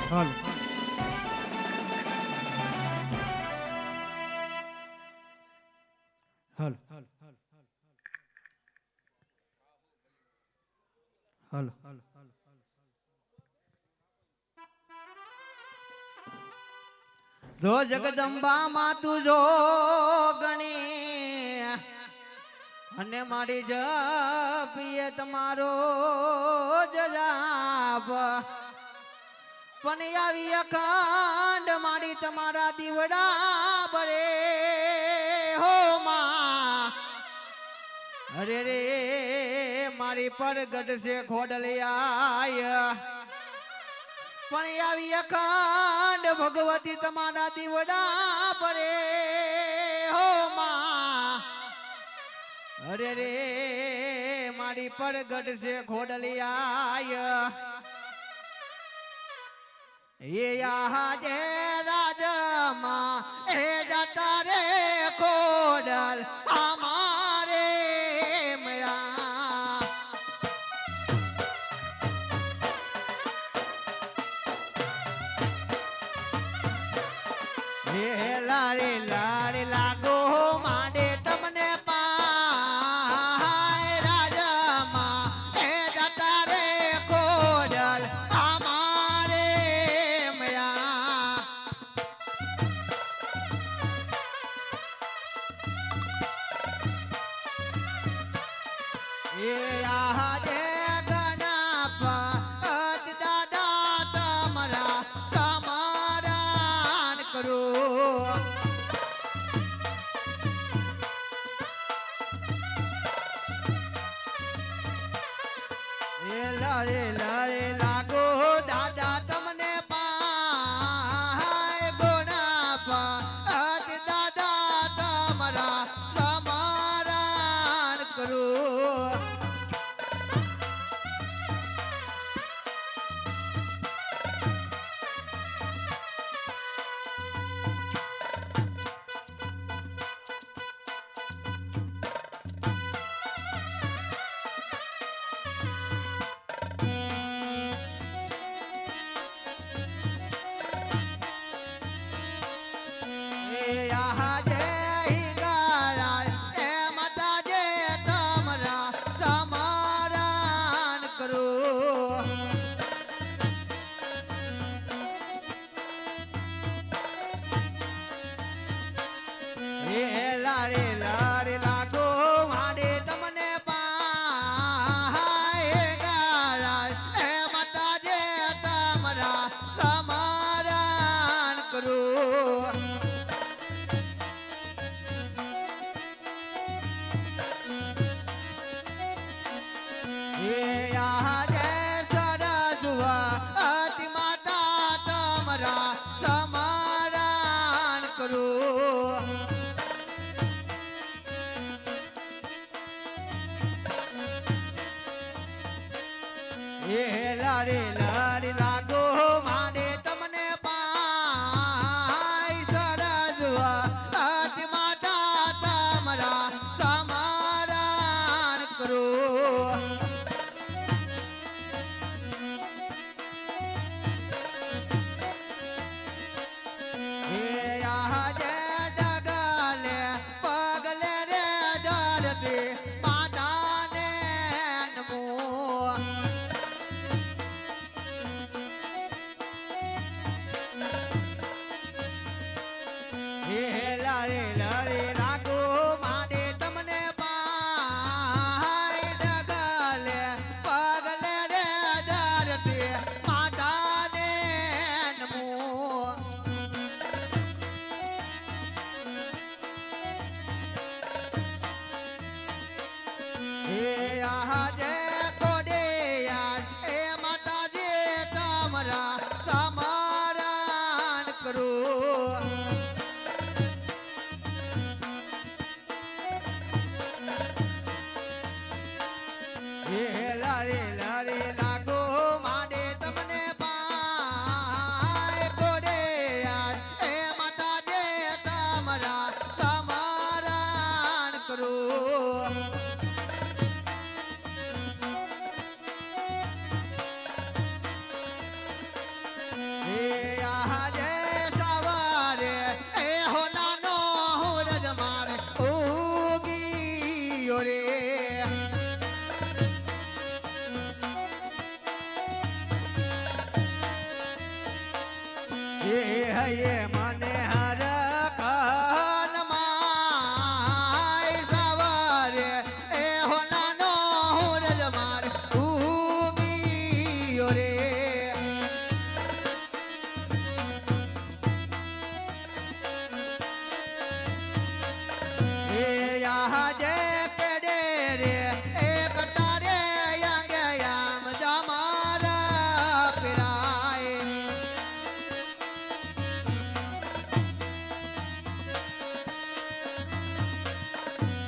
હાલ હાલ હાલ હાલ હાલ જો જગદંબા માં તું જો ગણી અને મારી જપીએ તમારો જલાપ પણ આવી અખંડ મારી તમારા દીવડા બરે હો માં અરે રે મારી પરગટ છે ખોડલિયા પણ આવી અખંડ ભગવતી તમારા દીવડા પરે હો માં અરે રે મારી પરગટ છે ખોડલિયા એ આજે રાજમાં એ જતા રે ખોડલ અમારે મેરા લારે લારે લાગો માંડે તમને પાય રાજમાં એ જતા રે ખોડલ અમારે મયા એ આજે ગણપત દાદા તમારા સમારાન કરો લારે લારે લાગો દાદા તમને પાય ગોના દાદા તમારા સમારાન કરો લારે લારે લાગો મારે તમને પાય ગારા એ માતાજે તમારા સમારાન કરો એ આજે સરસ્વતી અતિ માતા તમારા સમારાન કરો એ લારે લારે લાગો માને તમને પાય સરસ્વતી માતા તમારા સમારાન કરો એ આજે જગલે પગલે રે ડરતી માતાને નમો લારે લારે લાગો માને તમને પાય ડગલે પગલે રે ડરતી માતાને નમો એ આજે કોડેયા એ માતાજી તમારા સમારાન કરો લારે લારે લાગો માને હૈયે મને હર કનમાય સવારે એ હોનાનો હું રજમાર ઉગીયો રે એ યા જે કેડે રે એ કટારે યાંગે યામ જમારા પીરાય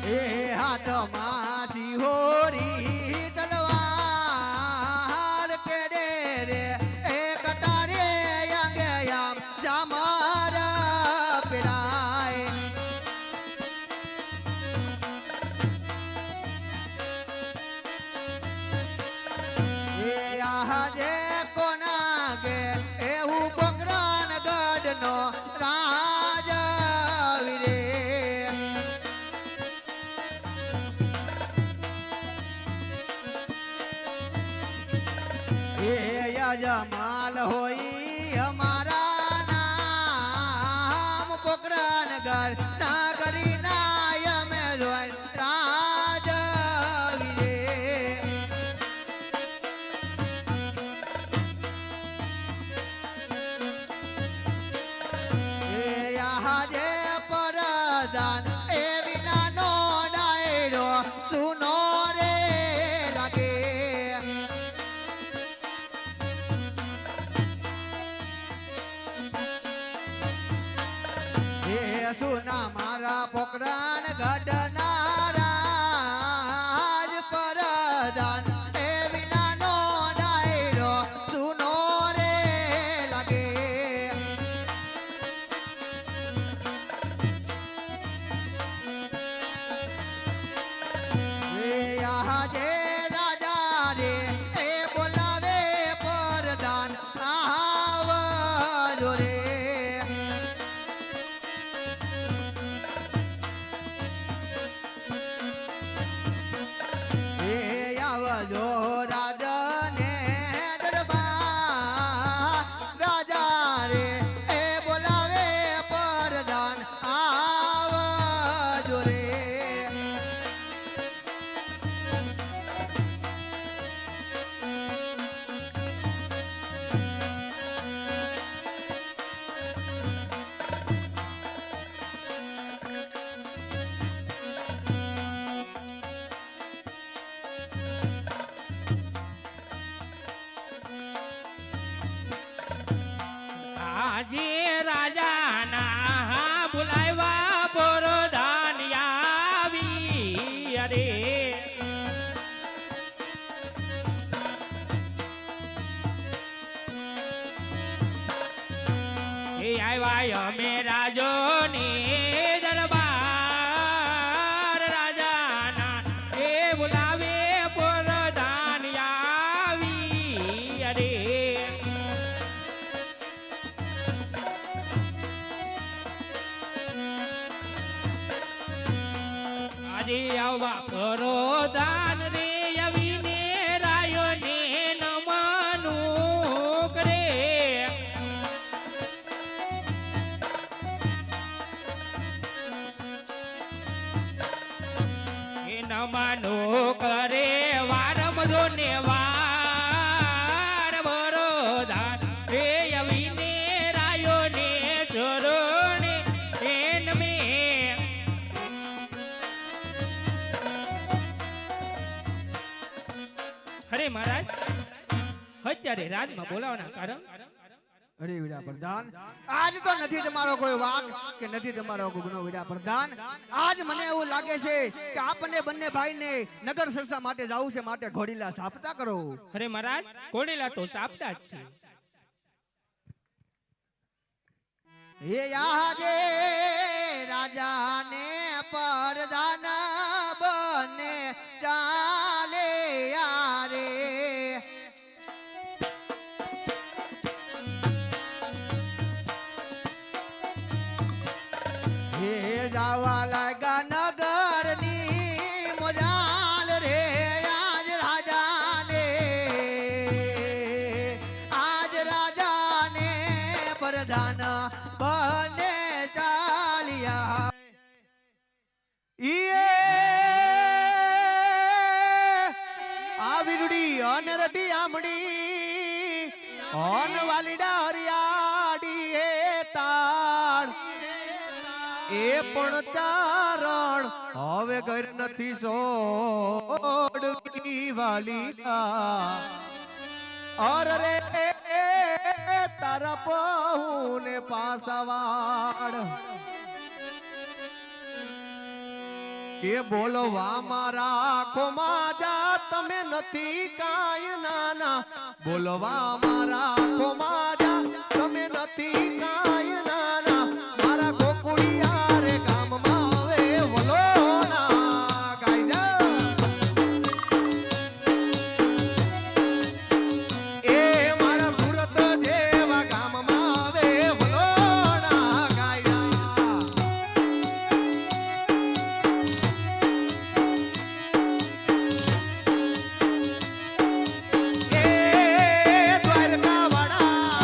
એ હાથમાંથી હોરી તલવાર કેડે રે એ કટારે યાંગે યામ જમારા પીરાય એ આજે કોના ગે એવું કોકરાન ગઢનો રાજ વીરે એ યજમાલ હોઈ અમારા નામ કોકરાન ગઢ નાગરી નાયમે જોઈ રાજ વીરે એ આજે પરદાન એ વિનાનો ડાયરો સુનો રે લાગે એ સુના મારા પોકરાન ગઢનારા જ પરદાન એ વિનાનો ડાયરો સુનો રે લાગે એ આજે રાજા રે એ બોલાવે પરદાન આવજો રે એ આવજો રાજને દરબાર રાજા રે એ બોલાવે પરદાન આવજો રે આજે રાજાના બોલાવ્યા પરદાન આવી અરે એ આવ્યા અમે રાજોની દરબાર રાજાના એ બોલાવે પરદાન આવી અરે આજે આવવા કરો દાન રે અવીને રાયો ને નમનું કરે એ નમનું કરે વારમ જો ને વાર બરો દાન રે અવીને રાયો ને ચરણે એન મે અરે મહારાજ અત્યારે રાજમાં બોલાવવાના કારણ અરે વીરા પ્રધાન આજ તો નથી તમારો કોઈ વાક કે નથી તમારો કોઈ ગુનો વીરા પ્રધાન આજ મને એવું લાગે છે કે આપણને બંને ભાઈને નગર સરસા માટે જાવું છે માટે ઘોડીલા સાપતા કરો અરે મહારાજ ઘોડેલા તો સાપતા જ છે એ આજે રાજાને પરદાન બને ચાલે યારે હે જાવા લાગા નગરની મોજાલ રે આજ રાજાને પરદાન ઓન વાલીડા હરિયાળી એ તાળ એ પણ ચારણ હવે ઘર નથી સોડવી વાલીડા અર રે તારા પહુને પાસાવાડ કે બોલવા મારા ખોમાં જા તમે નથી કાંઈ નાના બોલવા મારા ખોમાં જા તમે નથી કાંઈ નાના મારા ગોકુળિયા રે ગામમાં હવે વલોણા ગાય એ મારા સુરત જેવા ગામમાં હવે વલોણા ગાયા એ દ્વારકા વાળા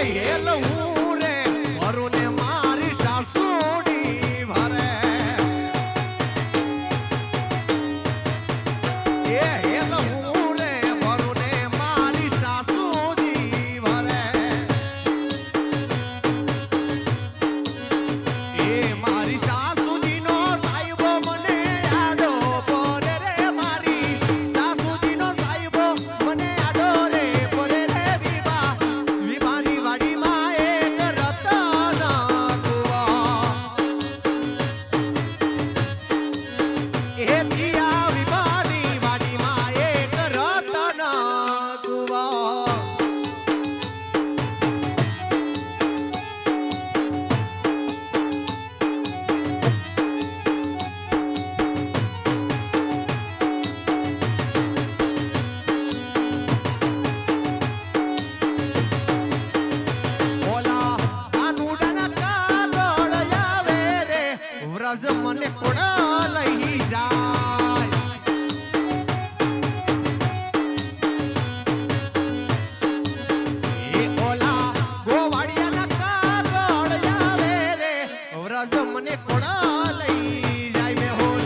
હેલ હું રે ભરું ને મારી સાસુડી ભરે એ હેલ હું રે ભરું ને મારી સાસુડી ભરે એ મારી સાસુજીનો સાહેબો મને આડો પરે રે મારી સાસુજીનો સાહેબો મને આડો રે પરે રે વિવાની વાડીમાં એક રતન કુવા એ થિયા વિવાની વાડીમાં એક રતન કુવા ઓલા કાનુડાના કાગળ આવે રે વ્રજ મને કોડા લઈ જાય એ ઓલા ગોવાળિયાના કાગળ આવે રે વ્રજ મને કોડા લઈ જાય મે હોલ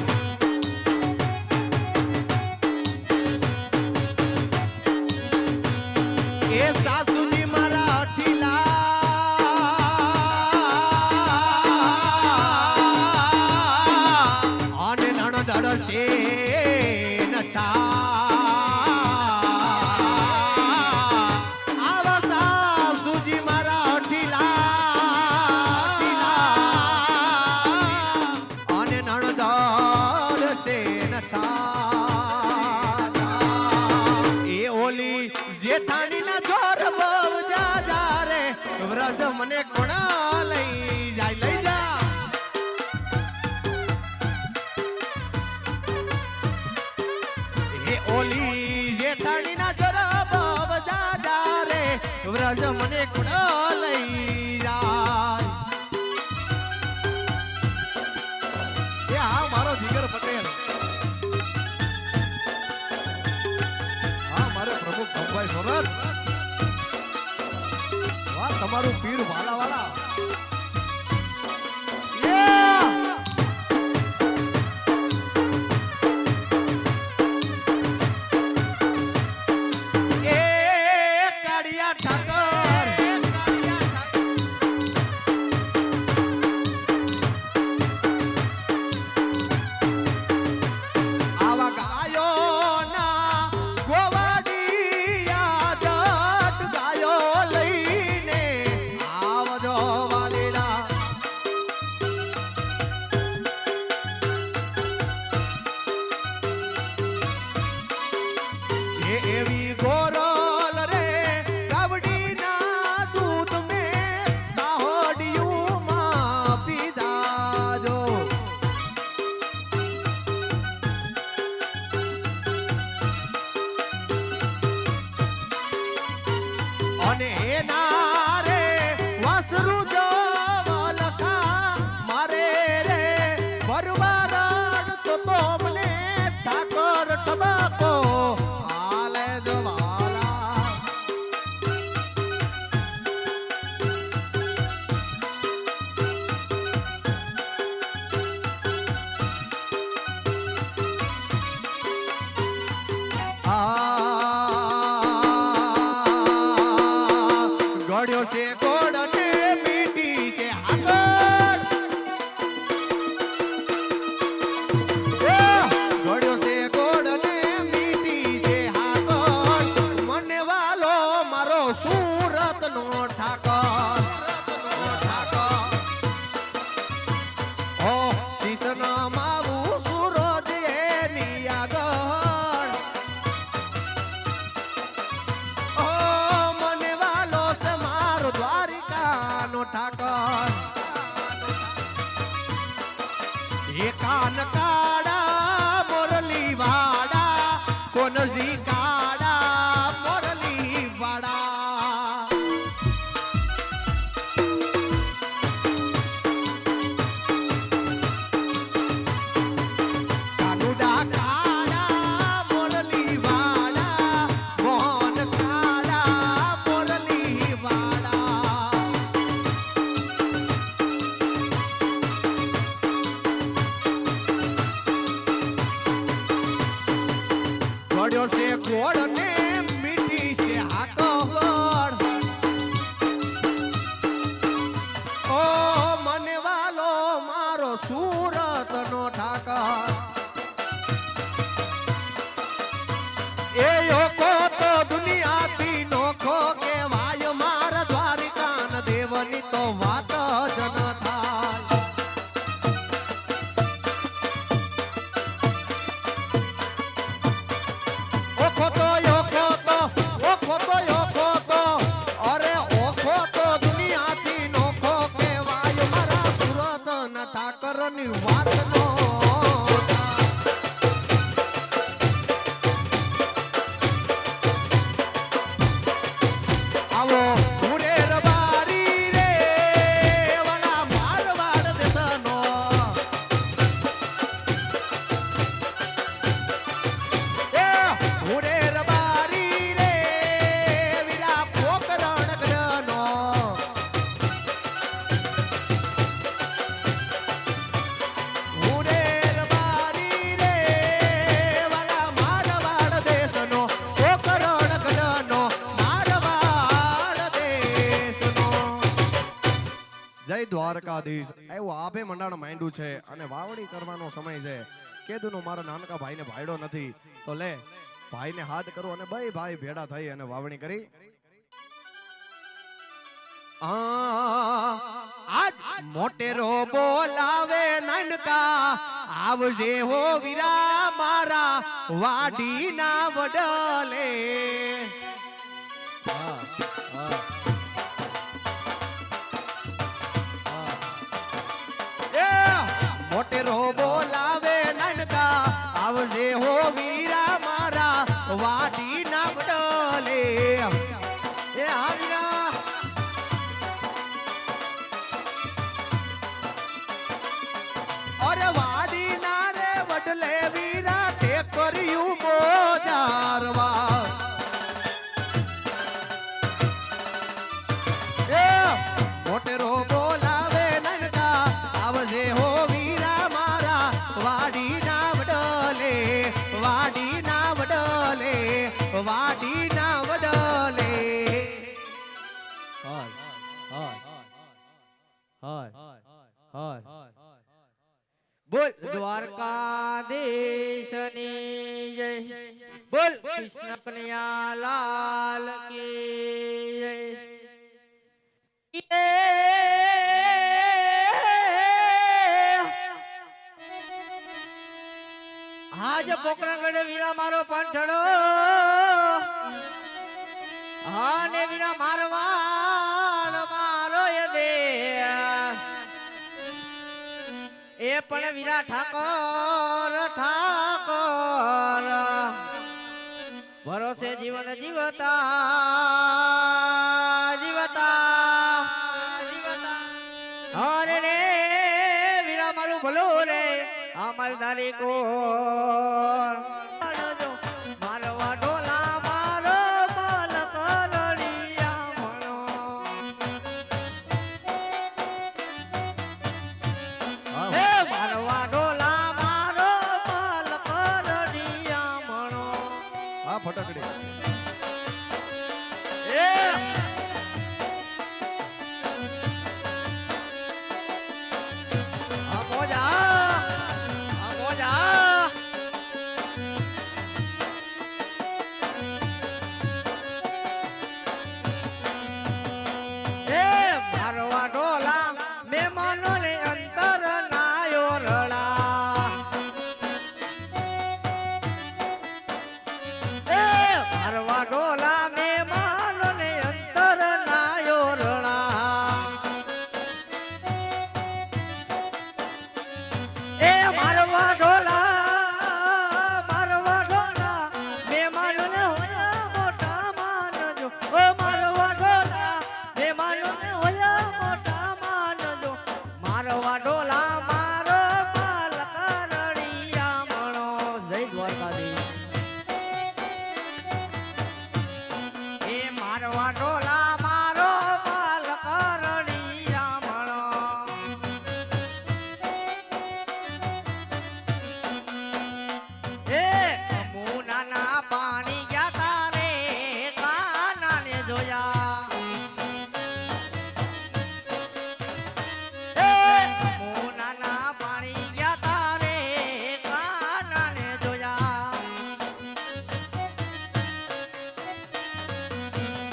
એ સાસુજી મારા અઠીલા અને નણદડ છે નટા આવા સાસુજી મારા અઠીલા અને નણદડ છે નટા એ ઓલી જેઠાણીના જોર બહુ જા રે વ્રજ મને કોણા લઈ જાય લઈ જા એ ઓલી જેઠાણીના જોર બહુ જા રે વ્રજ મને કોણા લઈ જાય એ હા મારો જીગર પટેલ હા મારે પ્રમુખ ભગવાઈ સોરત વાહ તમારું પીર વાલા વાલા એ કાળિયા ઠાકર આવા ગાયો ના ગોવાડિયા જટ ગાયો લઈને આવજો વાલીલા એ એવી ગોરલ રે ગાવડીના દૂધ મે દાહોડિયું માં પીધાજો અને એના રે વાસરુ જવલખા મારે રે પરવારણ તો મને ઠાકોર ટબાકો હાલે જવા દ્વારકાધીશ એવું આપે મંડાણ માંડ્યું છે અને વાવડી કરવાનો સમય છે કેદુનો મારા નાનકા ભાઈને ભાઈડો નથી તો લે ભાઈને હાથ કરો અને બે ભાઈ ભેડા થઈ અને વાવણી કરી આજ મોટેરો બોલાવે નાનકા આવજે હો વીરા મારા વાડીના વડલે મોટેરો બોલાવે નાનકા આવજે હો વીરા મારા વાડીના વડલે એ આ વીરા અરે વાડીના રે વડલે વીરા તે કર્યું મોજારવા એ મોટેરો બોલાવે નાનકા આવજે હો વીરા મારા વાડીના વડલે વાડીના વડલે વાડીના વડલે બોલ દ્વારકાધીશની જય બોલ કૃષ્ણ કનૈયા લાલ કી જય આજ પોકરણગઢ વીરા મારો પાંઠડો હા ને વીરા મારવાડ મારો એ દે એ પણ વીરા ઠાકોર ઠાકોર ભરોસે જીવન જીવતા જીવતા જીવતા અરે રે વીરા મારું ભલો રે અમલદારી કો મારવા ઢોલા મારો માલ કરડિયા મણો હે મારવા ઢોલા મારો માલ કરડિયા મણો આ ફટકડી એ આ મોજા એ મારવા ઢોલા મહેમાનો ને અંતર નાયો રડા એ મારવા ઢોલા મહેમાનો ને અંતર નાયો રડા એ મારવા ઢોલા મહેમાનો ને હોયા મોટા માનજો ઓ મારવા ઢોલા મહેમાનો ને હોયા મોટા માનજો મારવા ઢોલા મારો માલ કરડિયા મણો જય દ્વારકાધીશ એ મારવા ઢોલા મારો માલ કરડિયા મણો એ અમુનાના પાણી ગયા તારે કાનાને જોયા એ અમુનાના પાણી ગયા તારે કાનાને જોયા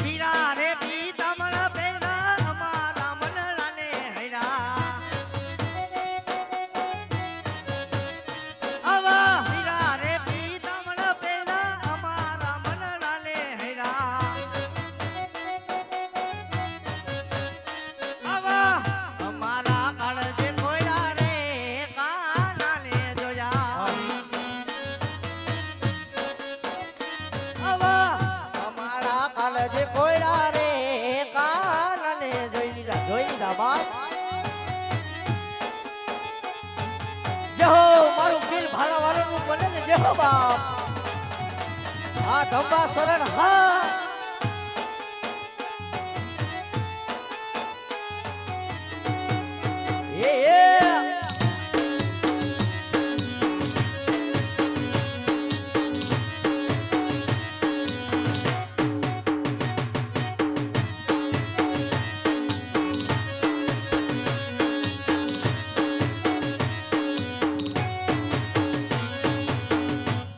વીરા રે પીતમણ પેલા અમારા મનડાને હૈરા આવા હીરા રે પીતમણ પેલા અમારા મનડાને હૈરા આવા અમારા કાળજે કોયડા રે કાનાને જોયા આવા અમારા કાળજે કોયડા રે કાનાને જોઈ લીધા બાપ જહો મારું દિલ ભાલા વાળાનું બને ને જહો બાપ આ ધંબા શરણ હા એ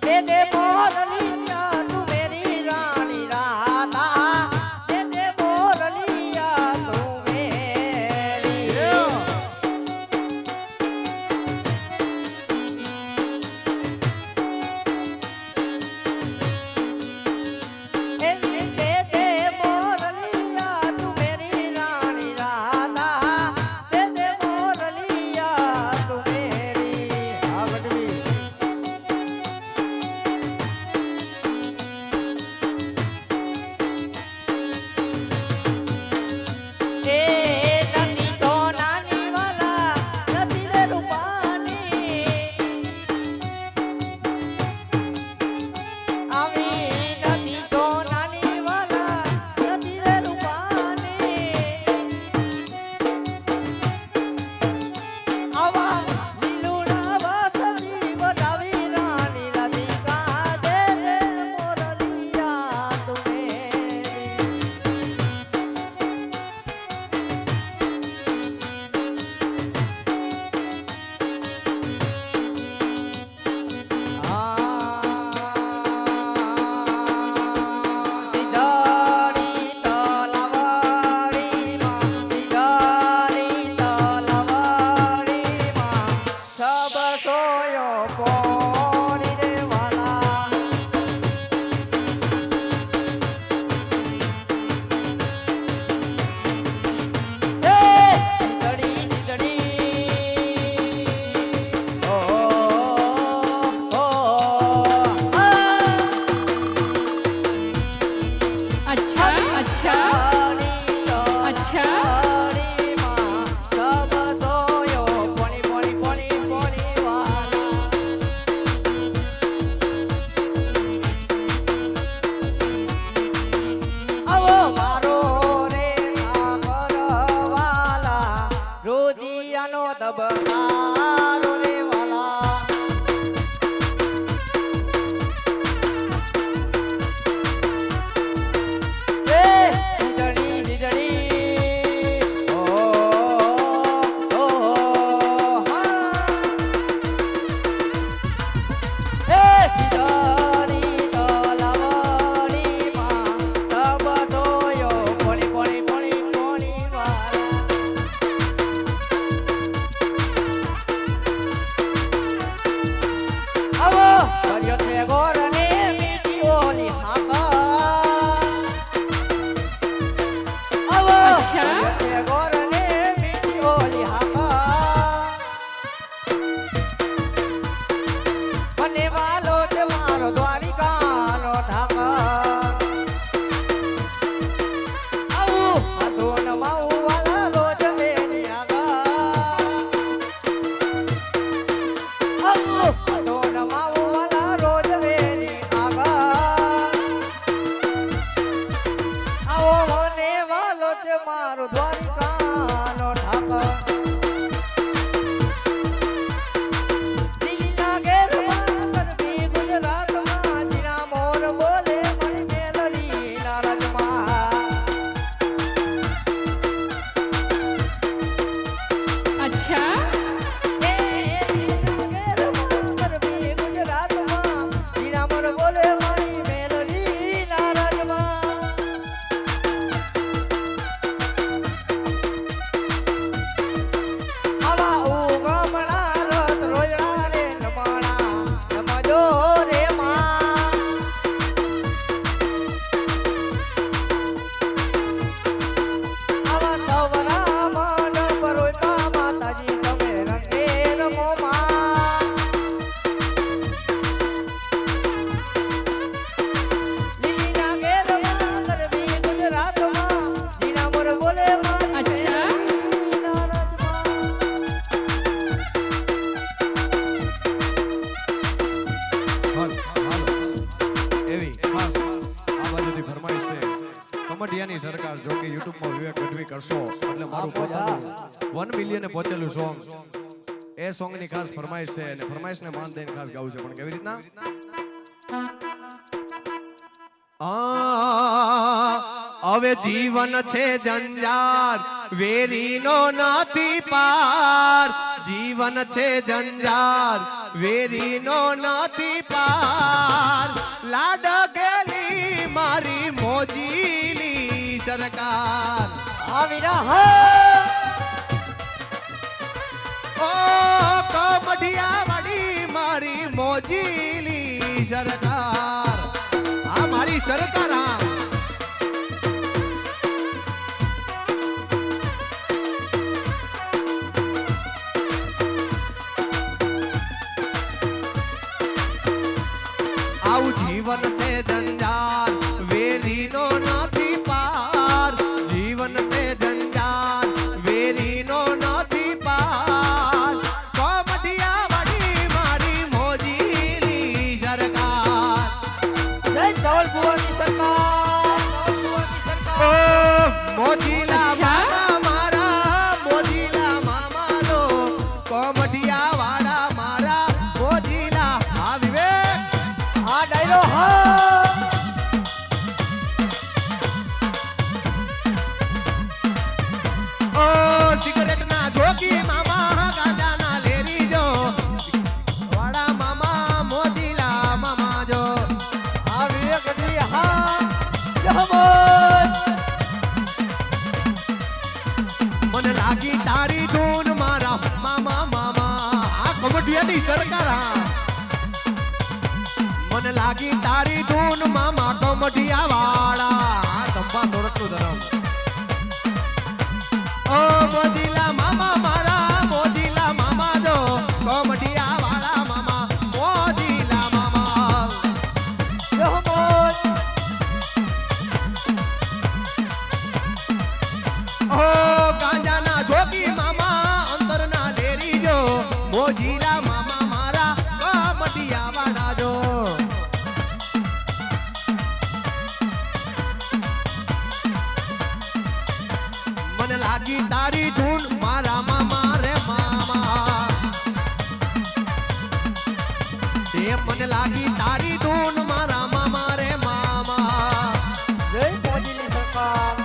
दे दे मोरलिया तू मेरी रानी राधा दे दे मोरलिया तू मेरी दे दे मोरलिया तू मेरी रानी राधा दे दे मोरलिया तू मेरी आ गढ़वी ए नदी सोनानी वाला नदी रे रूपानी आवी नदी सोनानी वाला नदी रे रूपानी आवा लीलुड़ा वासली वडावी रानी राधिका दे दे मोरलिया तू मेरी સિધારી તલવારીમાં સિધારી તલવારીમાં સબ સોયો પોણી દેવાલા એ સિધડી સિધડી ઓ ઓ अच्छा अच्छा अच्छा દબકારો રે વાલા સિધડી સિધડી ઓ ઓ એ સિધારી તલવારીમાં સબ સોયો પોણી પોણી પોણી પોણી વાલા આવો કર્યો છે ગોરને મીઠી ઓલી હાકા આવો અચ્છા. કર્યો છે ગોરને મીઠી ઓલી હાકા મને વાલો છે મારો દ્વારિકાનો ઢાકા આવું હાથોન માવું વાલા રોજ મેરી આગા આવું હાથોન માવું વાલા રોજ મેરી આગા આવો મને વાલો છે મારો દ્વારિકાનો ઢાકા દિલ્હીના ઘેરમાં ગરબી ગુજરાતમાં જીણા મોર બોલે મારી મેલડીના રાજમાં अच्छा એ દિલ્હીના ઘેરમાં ગરબી ગુજરાતમાં જીણા મોર બોલે મારી મેલડીના રાજમાં આવા ઉગમણા રત રોજડા રે રમણા રમજો રે માં આવા સવરા મંડપ રોયપા માતાજી તમે રંગે રમો માં લીલીના ઘેરમાં ગરબી ગુજરાતમાં જીણા મોર બોલે મારી અચ્છા. મેલડીના રાજમાં હાલો એવી ખાસ આ બાજુથી ફરમાઈશ છે કમડિયાની સરકાર જો કે યુટ્યુબમાં વિવેક ગઢવી કરશો એટલે મારું પોતાનું 1 મિલિયન પહોંચેલું સોંગ એ સોંગની ખાસ ફરમાઈશ છે અને ફરમાઈશને માન દઈને ખાસ ગાવું છે પણ કેવી રીતના હવે જીવન છે જંજાર વેરીનો નથી પાર જીવન છે જંજાર વેરીનો નથી પાર લાડકેલી મારી મોજીની સરકાર આવીના હા ઓ કમઢિયા વાળી મારી મોજીની સરકાર આ મારી સરકાર આ આવું જીવન છે જંજાર વેરીનો નથી પાર જીવન છે જંજાર વેરીનો નથી પાર કોમઢિયા વાળી મારી મોજીની સરકાર જય ધવલ ભુવનની સરકાર ધવલ ભુવનની સરકાર મોજીલા અચ્છા. મામા મારા મોજીલા મામા દો કોમઢિયા વાળા મારા મોજીલા આ વિવેક આ ડાયરો હા ઓ સિગરેટ ના જોકી મામા ગાંજા ના લેરી જો વાડા મામા મોજીલા મામા જો આ વિવેક ગઢવી હા જહમત મને લાગી તારી ધૂન મારા મામા મામા આ કમઢિયાની સરકાર હા મને લાગી તારી ધૂન મામા કમઢિયા વાળા આ ધંબા સોરઠનું ધરમ ઓ મોજીલા મામા મારા મોજીલા મામા જો કમઢિયા વાળા મામા મોજીલા મામા જહમત ઓ ગાંજાના જોગી મામા અંતરના લેરી જો મોજીલા મામા મારા કમઢિયા વાળા જો મને લાગી તારી ધૂન મારા મામા રે મામા તે મને લાગી તારી ધૂન મારા મામા રે મામા જય મોદીની સરકાર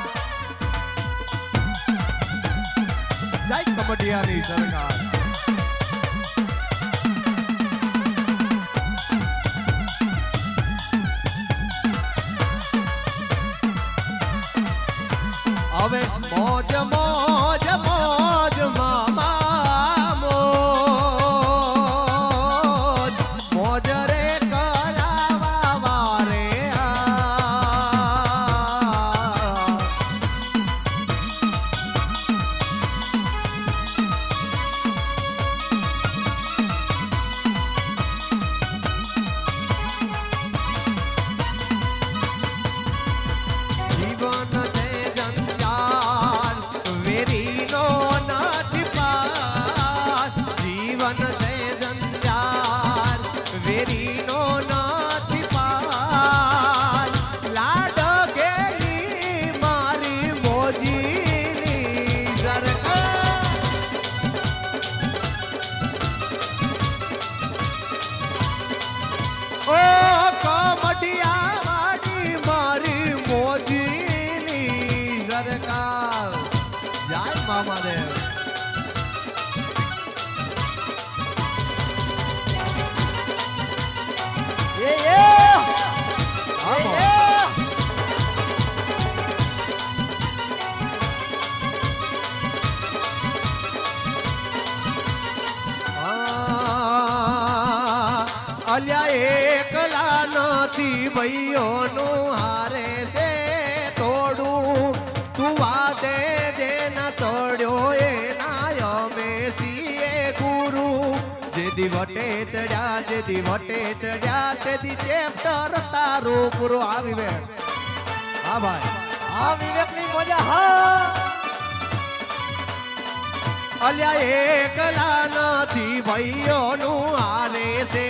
જય કમઢિયાની સરકાર હવે મોજ મોજ મોજ મામા મોજ મોજ રે કરાવા વારે આ જીવન છે જંજાર વેરીનો નથી પાર જીવન છે જંજાર વેરીનો નથી પાર લાડકેલી મારી મોજીની સરકાર ઓ કમઢિયા વાળી મારી મોજીની સરકાર જય મામા દેવ અલ્યા એકલા નથી ભાઈઓનું હારે છે તોડું તું વાદે જેના તોડ્યો એના અમે છીએ ગુરુ જેદી વટે ચડ્યા જેદી વટે ચડ્યા તેદી ચેપ્ટર તારું પૂરું આવી બે હા ભાઈ આ વિવેકની મજા હા અલ્યા એકલા નથી ભાઈઓનું હારે છે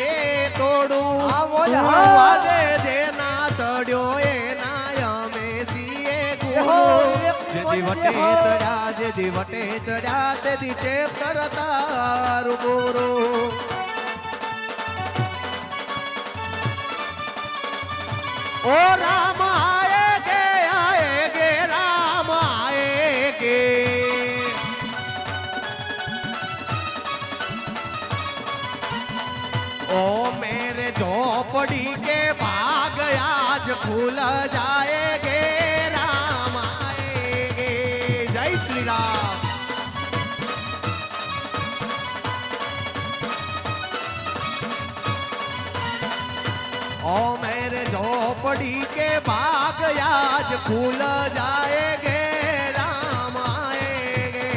તોડું આ મોજ તું હા. વાદે જેના ચડ્યો એના અમે છીએ જેહો ગુરુ વિવેકની જેદી મોજ વટે જેહો. ચડ્યા જેદી વટે ચડ્યા તેદી ચેપ્ટર તારું પૂરું ओ राम आएगे राम आएगे मेरे झोपड़ी के भाग आज खुल जाएंगे राम आएंगे जय श्री राम ओ मेरे झोपड़ी के भाग आज खुल जाएंगे राम आएंगे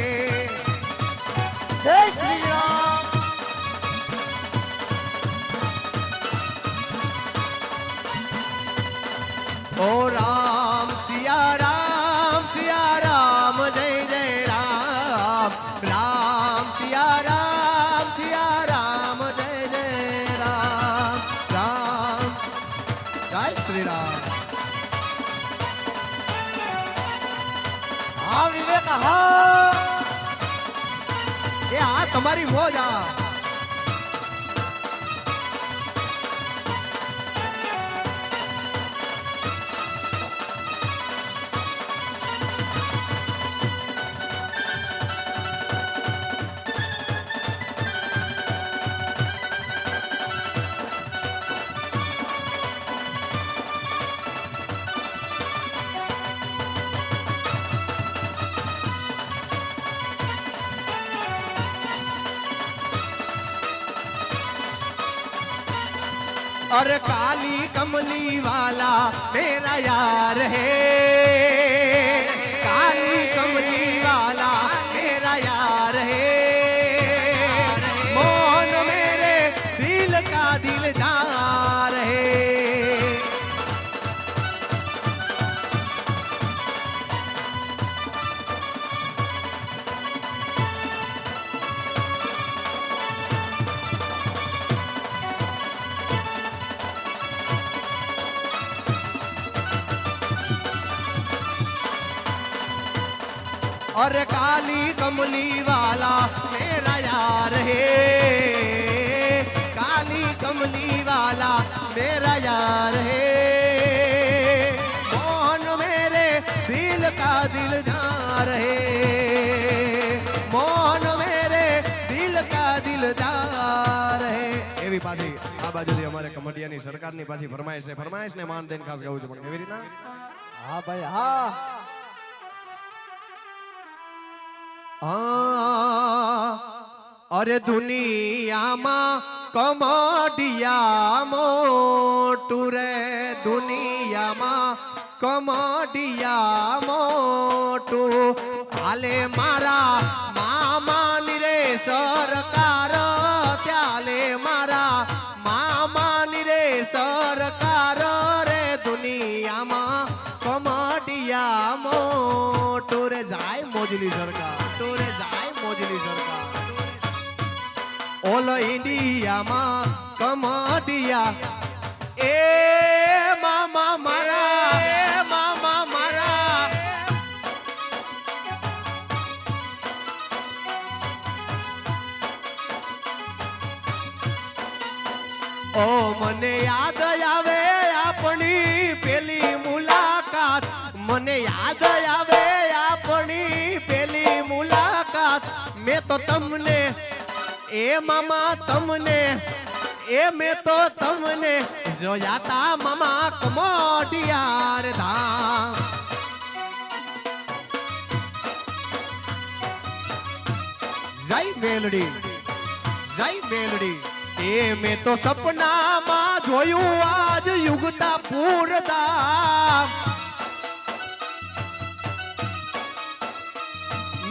जय श्री राम ओ राम सिया राम जय जय राम राम सिया राम जय जय राम राम जय श्री राम હા વિવેક હા એ આ તમારી મોજ આ और काली कमली वाला मेरा यार है काली कमली वाला मेरा यार है मोहन मेरे दिल का दिलदार है और काली कमली वाला मेरा यार है काली कमली वाला मेरा यार है मोहन मेरे दिल का दिलदार है मोहन मेरे दिल का दिलदार है એવી પાછી આ બાજુથી અમારે કમટિયાની સરકારની પાછી ફરમાઈશ ને માન દેન ખાસ ગાવું છે પણ કેવી રીતના હા ભાઈ હા अरे दुनिया मां कमडिया मोटू रे दुनिया मां कमडिया मोटू हाले मारा मामा निरे सरकार त्याले मारा मामा निरे सरकार रे दुनिया मां कमडिया मोटू रे जाय मोजली सरकार टोरे जाय मोजली सरकार ઓલ ઇન્ડિયામાં કમડિયા એ મામા મારા ઓ મને યાદ આવે આપણી પેલી મુલાકાત મને યાદ આવે આપણી પેલી મુલાકાત મેં તો તમને એ મામા તમને એ મેં તો તમને જોયા તા મામા કમોડિયાર ધામ જય મેલડી એ મેં તો સપનામાં જોયું આજ યુગતા પૂરધામ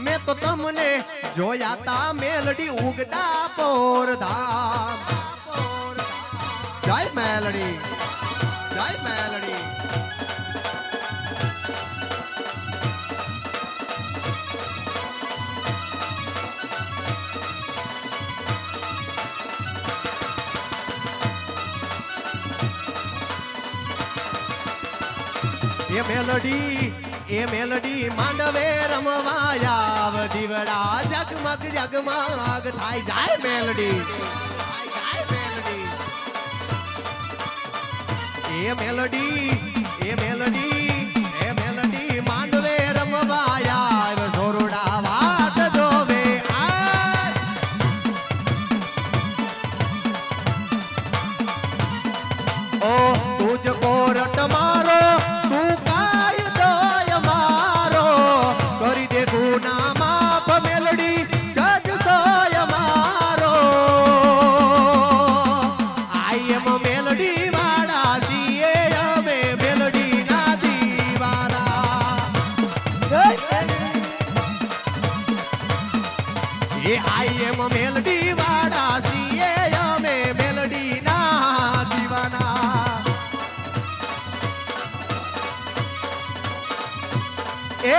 મેં તો તમને જોયા તા મેલડી ઉગતા પોરધામ જય મેલડી એ મેલડી માંડવે રમવાયા દીવડા જગમગ જગમગ થાય જાય મેલડી એ મેલડી માંડવે રમવાયા સોરડા વાટ જોવે મેલડી વાળા છીએ અમે મેલડી ના દીવાના જય મેલડી. એ આઈ એમ મેલડી વાળા છીએ અમે મેલડી ના દીવાના એ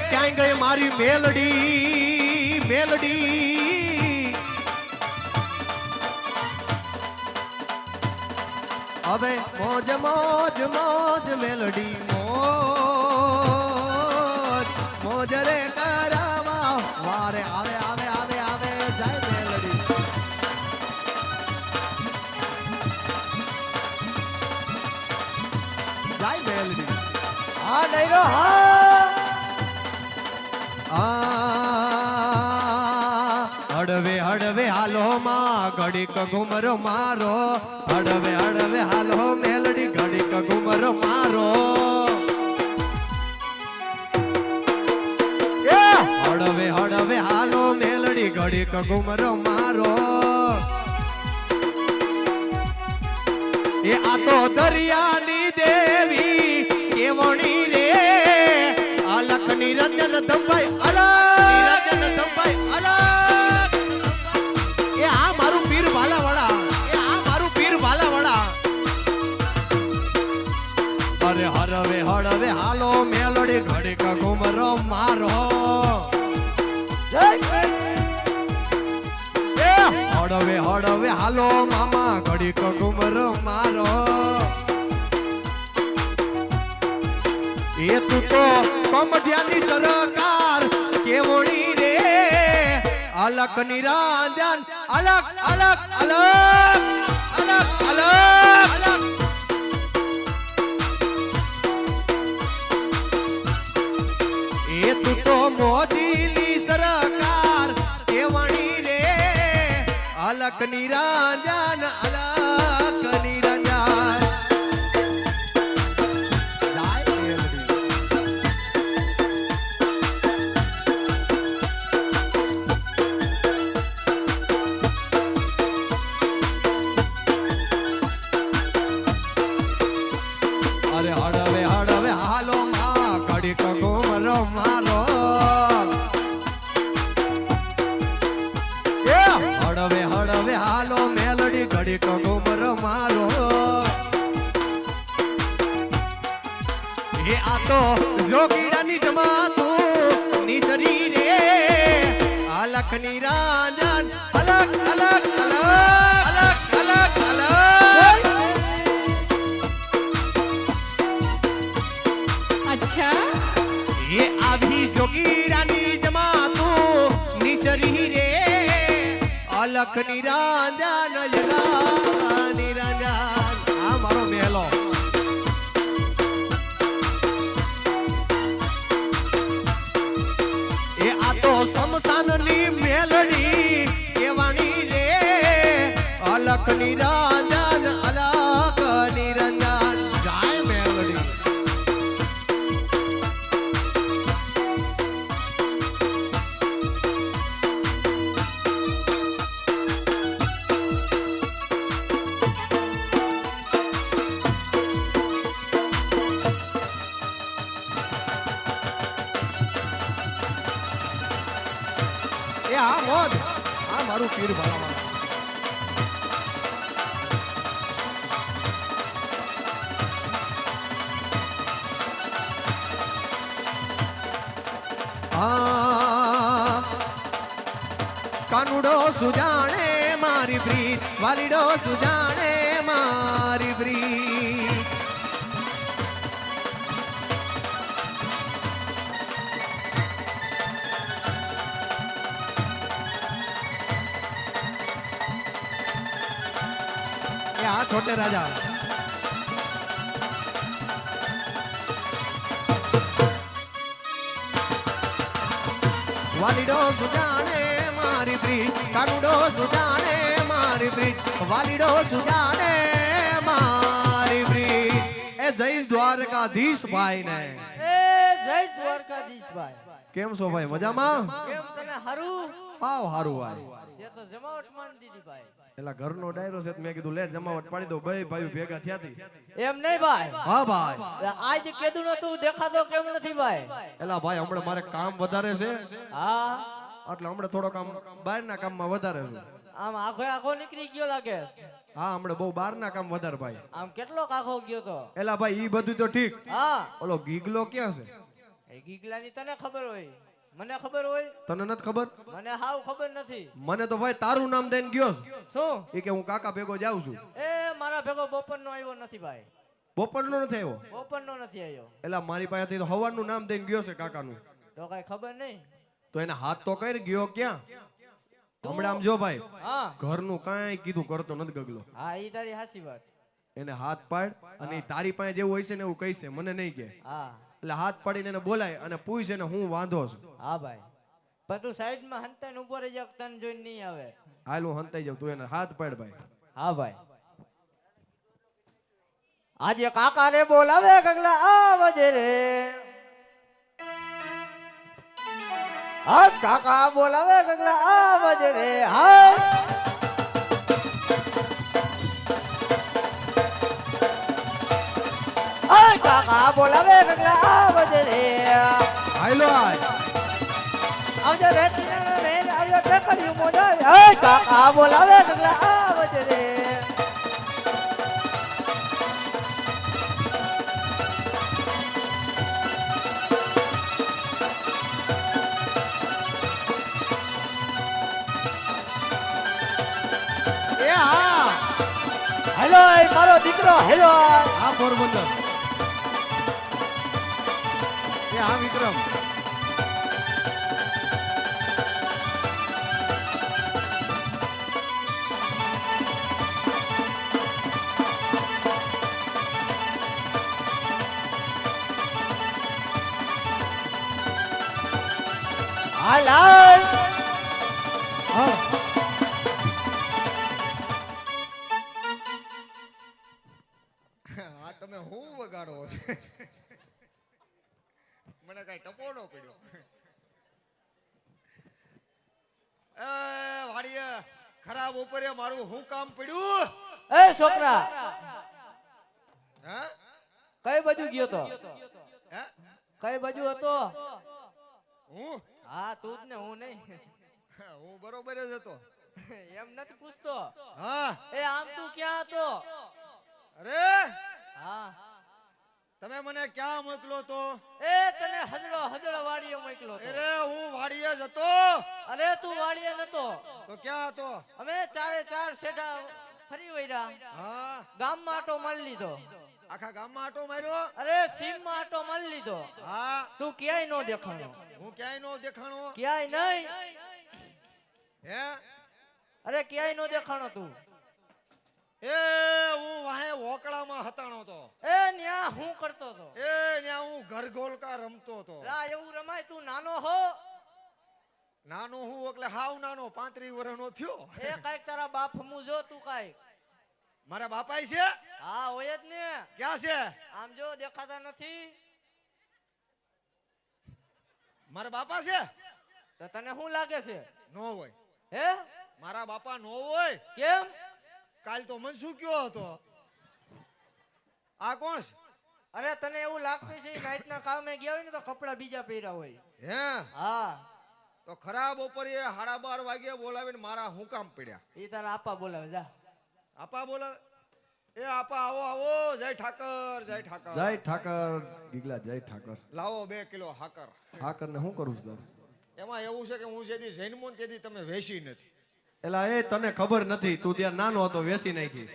ક્યાંય ગઈ મારી મેલડી મેલડી હવે મોજ મોજ મોજ મેલડી મોજ મોજ રે કરાવા વારે આવે આવે આવે આવે જાય મેલડી જાય મેલડી હા નૈરો હા. હડવે હડવે હાલો માં ઘડીક ઘુમરો મારો હડવે હડવે હાલો મેલડી ઘડીક ઘુમરો મારો હડવે હડવે હાલો મેલડી ઘડીક ઘુમરો મારો એ આ તો દરિયાની દેવી કેવણી રે અલખ નિરંજન દંભાઈ અલખ નિરંજન દંભાઈ અલખ એ આ મારું પીર ભાલાવાળા એ આ મારું પીર ભાલાવાળા અરે હરવે હળવે હાલો મેલડી ઘડીક ઘુમરો મારો જય મેલડી. એ હળવે હળવે હાલો મામા ઘડીક ઘુમરો મારો એ તું તો કમઢિયાની સરકાર કેવણી રે અલક નિરંજન અલગ અલગ અલગ અલગ અલગ એ તું તો મોદીની સરકાર કેવણી રે અલક નિરંજન અલક નિરંજન અરે હડવે હડવે હાલો માં ઘડીક ઘુમરો મારો એ હડવે હડવે હાલો મેલડી ઘડીક ઘુમરો મારો એ આ તો જોગીડાની જમાતું ની શરીરે અલખ નિરંજન અલગ અલગ અલગ અલગ અલગ અલગ अच्छा ये अभी जोगीरानी जमातो निशरी रे अलख निरंजन निरंजन आ मारो मेलो ए आ तो शमशान नी मेलडी केवाणी रे अलख निरंजन अलख निरंजन जाय मेलडी એ આ મોજ આ મારું પીર ભાલાવાળા કાનુડો સુજાણે મારી પ્રીત વાલીડો સુજાણે મારી પ્રીત એ આ છોટે રાજા વાલીડો સુજાણે મારી પ્રીત કાનુડો સુજાણે મારી પ્રીત વાલીડો સુજાણે મારી પ્રીત એ જય દ્વારકાધીશ ભાઈ ને એ જય દ્વારકાધીશ ભાઈ. કેમ છો ભાઈ મજામાં કેમ તને હારું? આવ હારું ભાઈ તે તો જમાવટ માંડી દીધી ભાઈ. એલા ઘરનો ડાયરો છે તો મેં કીધું લે જમાવટ પાડી દો બે ભાઈઓ ભેગા થયા હતી એમ નહીં ભાઈ, હા ભાઈ આજ કીધું નતું દેખાતો કેમ નથી ભાઈ? એલા ભાઈ હમણાં મારે કામ વધારે છે હા, એટલે હમણાં થોડો કામ બહારના કામમાં વધારે છું આમ આખો આખો નીકળી ગયો લાગે. હા હમણાં બહુ બહારના કામ વધારે ભાઈ આમ કેટલો આખો ગયો તો? એલા ભાઈ ઈ બધું તો ઠીક હા, ઓલો ગીગલો ક્યાં છે એ ગીગલાની તને ખબર હોય, મને ખબર હોય? તને નથી ખબર મને હાવ ખબર નથી. મને તો ભાઈ તારું નામ દઈને ગયો છે. શું? ઈ કે હું કાકા ભેગો જાઉં છું એ મારા ભેગો બપોરનો આવ્યો નથી ભાઈ, બપોરનો નથી આવ્યો બપોરનો નથી આવ્યો. એલા મારી પાસેથી તો હવારનું નામ દઈને ગયો છે કાકાનું તો કઈ ખબર નહીં. તો એને હાથ તો કરી ગયો ક્યાં હમણાં આમ જો ભાઈ હા ઘરનું કાંઈ કીધું કરતો નથી ગગલો હા, ઈ તારી હાચી વાત. એને હાથ પાડ અને ઈ તારી પાસે જેવું હોય છે ને એવું કહીશે મને નહીં કે હા એટલે હાથ પાડીને એને બોલાય અને પૂછે ને હું વાંધો છું હા ભાઈ, પણ તું સાઈડમાં હંતાઈને ઉભો રહી જા, તને જોઈને નહીં આવે. હાલ હું હંતાઈ જાઉં તું એને હાથ પાડ ભાઈ હા ભાઈ, આજે કાકા રે બોલાવે ગગલા આવજે રે. હા કાકા બોલાવે ગગલા આવજે રે. હા કાકા બોલાવે ગગલા આવજે રે. હાલો આય આવજે રે રે આવજે તે કર્યું મોજાય. હા કાકા બોલાવે ગગલા આવજે રે. એ હા હેલો મારો દીકરો હેલો. હા પોરબંદર એ હા વિક્રમ હાલ હાલ. હા આ તમે હું વગાડો મને કઈ ટપો ન પડ્યો એ વાડીએ ખરાબ ઉપરે મારું હું કામ પડ્યું એ છોકરા હે કઈ બાજુ ગયો તો? હે કઈ બાજુ હતો? હું હા તું જ ને, હું નહીં. હું બરોબર જ હતો એમ નથી પૂછતો. હા એ આમ તું ક્યાં હતો? અરે હા તમે મને ક્યાં મોકલો તો એ તને હજળો હજળો વાડીએ મોકલો તો. અરે હું વાડીએ જ હતો અરે તું વાડીએ નતો, તો ક્યાં હતો અમે ચારે ચાર શેઠા ફરી વળ્યા, હા ગામમાં આટો મારી લીધો. આખા ગામમાં આટો માર્યો અરે સીમમાં આટો મારી લીધો. હા તું ક્યાંય નો દેખાણો, હું ક્યાંય નો દેખાણો ક્યાંય નહીં. હે અરે ક્યાંય નો દેખાણો તું. એ હું વાહે વોકળામાં હતાણો તો એ ન્યા હું કરતો તો? એ ન્યા હું ઘરગોલકા રમતો તો લા એવું રમાય? તું નાનો હો? નાનો હું એટલે હાવ નાનો 35 વર્ષનો થયો એ કાઈક તારા બાપ હમું જો તું કાઈક. મારા બાપાય છે હા હોય જ ને. ક્યાં છે આમ જો દેખાતા નથી. મારા બાપા છે તો તને શું લાગે છે? નો હોય હે મારા બાપા નો હોય કેમ? કાલ તો મન શું કયો હતો આ કોણ છે? અરે તને એવું લાગતું છે નાઈટના કામે ગયા હોય ને તો કપડા બીજા પહેર્યા હોય. હે હા તો ખરાબ બપોરે 12:30 વાગે બોલાવીને મારા હું કામ પડ્યા એ તારા આપા બોલાવે જા. આપા બોલાવે એ આપા આવો આવો જય ઠાકર જય ઠાકર જય ઠાકર ગીગલા જય ઠાકર લાવો 2 કિલો હાકર ઠાકર ને શું કરું છું એમાં એવું છે કે હું જેદી જન્મો ને તેથી તમે વેચી નથી એલા એ તને ખબર નથી તું ત્યાં નાનો હતો વેસી નાખી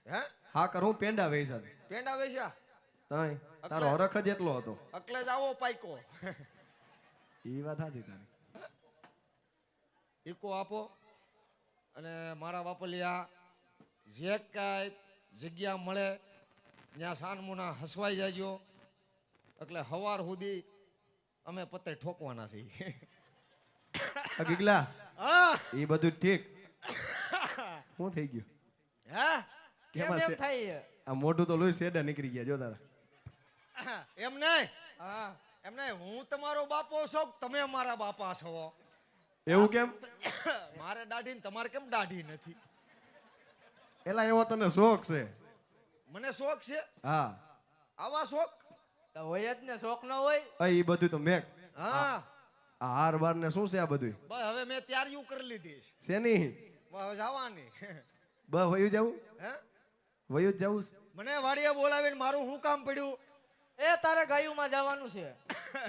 હે હાકર હું પેંડા વેચા પેંડા વેચ્યા તાય તારો હરખ જ એટલો હતો એટલે જ આવો પાઈકો ઈ વાત સાચી તારી ઈકો આપો અને મારા વાપલિયા જે કાંઈ જગ્યા મળે ત્યાં સાનમુના હસવાઈ જાજો એટલે હવાર સુધી અમે પત્તે ઠોકવાના છીએ ગીગલા હા ઈ બધું ઠીક શું થઈ ગયું હે કેમ કેમાં એમ છે થાય? આ મોઢું તો લોહી શેડા નીકળી ગયા જો તારા એમ નહીં હા એમ નહીં હું તમારો બાપો છો તમે મારા બાપા છો એવું કેમ મારે દાઢી ને તમારે કેમ દાઢી નથી એલા એવો તને શોખ છે મને શોખ છે હા આવા શોખ તો હોય જ ને, શોખ ન હોય. એ બધું તો મેક હા આ હાર બાર ને શું છે આ બધું બસ હવે મેં તૈયારીઓ કરી લીધી છે. શેની હવે જવાની વયું જવું હે વયું જ જવું છે? મને વાડીએ બોલાવીને મારું શું કામ પડ્યું એ તારે ગાયુંમાં જવાનું છે.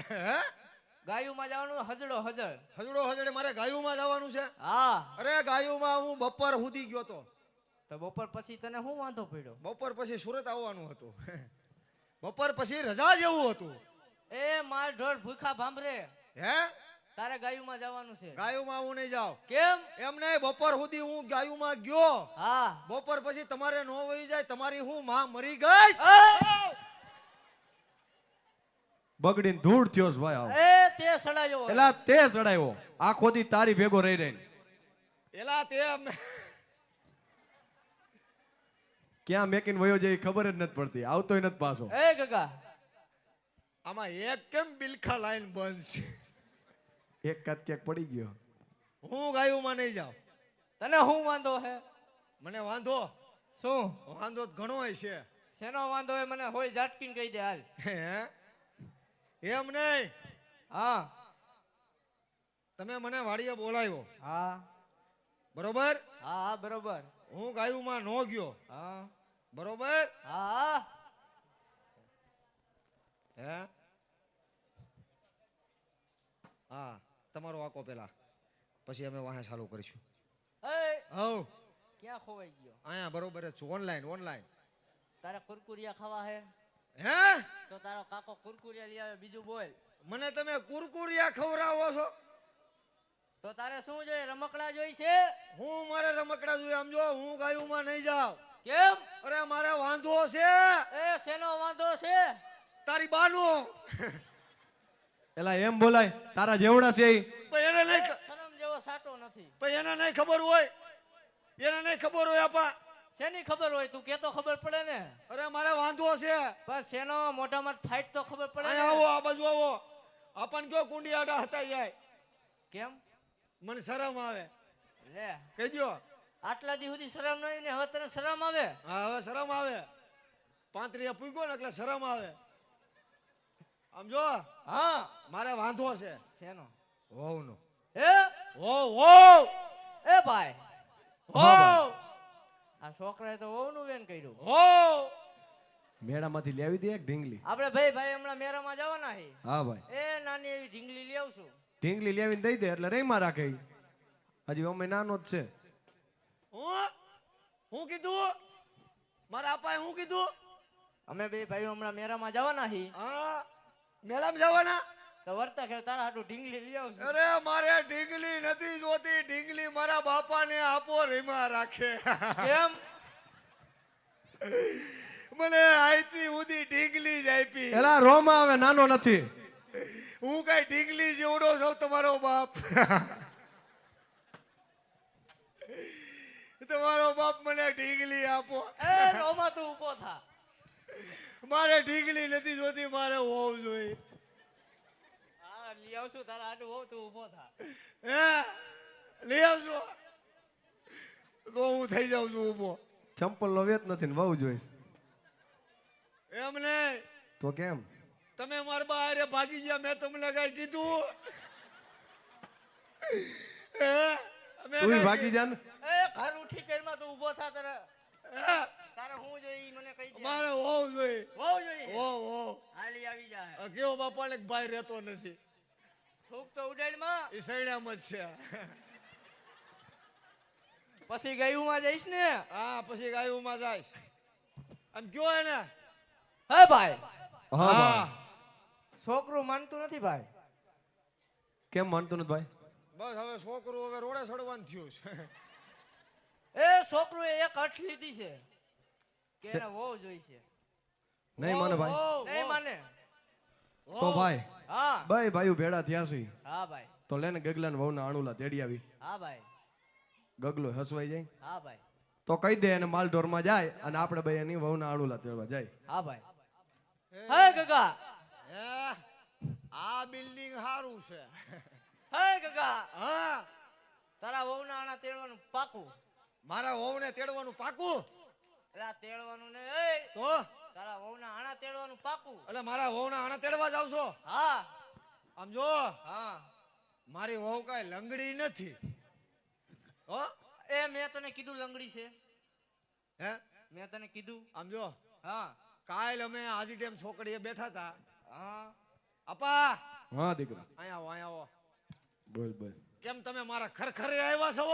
હે ગાયુંમાં જવાનું, હજડો હજડ. હજડો હજડે મારે ગાયુંમાં જવાનું છે હા, અરે ગાયુંમાં હું બપોર સુધી ગયો તો તો બપોર પછી તને શું વાંધો પડ્યો? બપોર પછી સુરત આવવાનું હતું બપોર પછી રજા જેવું હતું એ માલ ઢોર ભૂખા ભાંભરે, હે તારે ગાયુંમાં જવાનું છે. ગાયુંમાં હું નહીં જાઉં કેમ? એમ નહીં બપોર સુધી હું ગાયુંમાં ગયો હા. બપોર પછી તમારે નો વહી જાય તમારી હું માં મરી ગઈ બગડીને ધૂળ થયો છે ભાઈ આવો. એ તે સડાયો. એલા તે ચડાયો આખો દી તારી ભેગો રહી રહીને એલા તે ક્યાં મેકીને વયો જાય એ ખબર જ નથી પડતી આવતોય નથી પાછો એ ગગા, આમાં એક કેમ બિલખા લાઈન બંધ છે એક કાત ક્યાંક પડી ગયો હું ગાયુંમાં નહીં જાઉં તને શું વાંધો હે? મને વાંધો શું વાંધો તો ઘણો છે શેનો વાંધો હે? મને હોય ઝાટકીને કહી દે હાલ. હે એમ નહીં હા તમે મને વાડીએ બોલાવ્યો હા બરોબર હા હા, બરોબર. હું ગાયુંમાં નો ગયો હા બરોબર હા. હે હા તમારો આકો પેલા પછી અમે વાહે ચાલુ કરીશું એ હવ ક્યાં ખોવાઈ ગયો? અહીંયા બરોબર જ છું ઓનલાઈન તારે કુરકુરિયા ખાવા હે હે તો તારો કાકો કુરકુરિયા લઈ આવે. બીજું બોલ. મને તમે કુરકુરિયા ખવડાવો છો તો તારે શું જોઈએ? રમકડા જોઈ છે? હું મારે રમકડા જોઈએ આમ જો હું ગાયુંમાં નહીં જાઉં કેમ? અરે મારે વાંધો છે એ શેનો વાંધો છે? તારી બાનો એલા એમ બોલાય તારા જેવડા છે ઈ. પણ એને નહીં શરમ જેવો સાટો નથી. પણ એને નહીં ખબર હોય એને નહીં ખબર હોય આપા શેની ખબર હોય? તું કેતો ખબર પડે ને. અરે મારે વાંધો છે બસ શેનો મોઢામાં ફાઈટ તો ખબર પડે અહીંયા ને. આવો આ બાજુ આવો આપણ કયો કુંડી આડા હતા જાય કેમ? મને શરમ આવે લે, કહી દો આટલા દી સુધી શરમ નહીં ને હવે તને શરમ આવે? હા હવે શરમ આવે 35 પૂગ્યો ને એટલે શરમ આવે આમ જો હા. મારે વાંધો છે શેનો? હોવનો એ હોવ એ ભાઈ, હોવ આ છોકરાએ તો વહુનું વેન કર્યું. હોવ મેળામાંથી લેવી દે એક ઢીંગલી આપણે ભાઈ હમણાં મેરામાં જવાના છે. હા ભાઈ એ નાની એવી ઢીંગલી લઈ આવશું. ઢીંગલી લેવીને દઈ દે એટલે રેમાં રાખે ઈ. હજી અમે નાનો જ છે હું કીધું મારા આપાએ હું કીધું અમે બે ભાઈઓ હમણાં મેરામાં જવાના છીએ. હા મેળામાં જવાના તો વર્તા ખેર તારા હાટુ ઢીંગલી લઈ આવશું. અરે મારે ઢીંગલી નથી જોતી ઢીંગલી મારા બાપાને આપો રેમાં રાખે કેમ? મને આઈતી ઉધી ઢીંગલી જ આપી એલા રોમાં આવે નાનો નથી હું કઈ ઢીંગલી જેવડો છું તમારો બાપ તમારો બાપ મને ઢીંગલી આપો એ રોમાં તું ઊભો થા. મારે ઢીંગલી નથી જોતી મારે હોવ જોઈએ હા લઈ આવશું તારા હાટુ. હોવ તું ઊભો થા. હે લઈ આવજો તો હું થઈ જાઉં છું ઊભો ચંપલ નો વેત નથી ને બહુ જોઈશ એમ નહીં તો કેમ તમે મારા બહાર ભાગી ગયા મેં તમને કઈ કીધું હે? મેં તું કાંઈ ભાગી જા ને એ ઘર ઉઠી કરમાં તું ઊભો થા. તારે હે? તારે હું જોઈએ ઈ મને કહી દે. મારે હોવ જોઈએ હોવ જોઈએ. હોવ હાલી આવી જાય. આ કેવો બાપાને ભાઈ રહેતો નથી થૂક તો ઉડાડમાં. એ સૈડામાં જ છે પછી ગાયુંમાં જઈશ ને. હા પછી ગાયુંમાં જાય આમ કયો એને હે ભાઈ, હા ભાઈ. છોકરું માનતું નથી ભાઈ. કેમ માનતું નથી ભાઈ બસ હવે છોકરું હવે રોડે ચડવાનું થયું છે એ છોકરું એક અઠ લીધી છે કે એને વહુ જોઈ છે. નહીં માને ભાઈ હોવ, નહીં માને. તો ભાઈ હા ભાઈ ભાઈઓ ભેડા થયા છે હા ભાઈ, તો લેને ગગલા ને વહુના આણુલા તેડી આવી હા ભાઈ, ગગલો હસવાઈ જાય હા ભાઈ, તો કહી દે એને માલઢોરમાં જાય અને આપણે ભાઈ એની વહુના આણુલા તેડવા જાય હા ભાઈ. હે ગગા, હે આ બિલ્ડિંગ સારું છે હે ગગા, હા તારા વહુના આણા તેડવાનું પાકું. મારા વહુને તેડવાનું પાકું એલા તેડવાનું ને એ તો તારા વહુના આણા તેડવાનું પાકું. એટલે મારા વહુના આણા તેડવા જાવ છો? હા આમ જો હા. મારી વહુ કાંઈ લંગડી નથી હો. એ મેં તને કીધું લંગડી છે. હે મેં તને કીધું. આમ જો હા કાલ અમે આજી ડેમ છોકરીએ બેઠા હતા. હા. આપા હા દીકરા અહીંયા આવો બોલ બોલ. કેમ તમે મારા ખરખરે આવ્યા છો?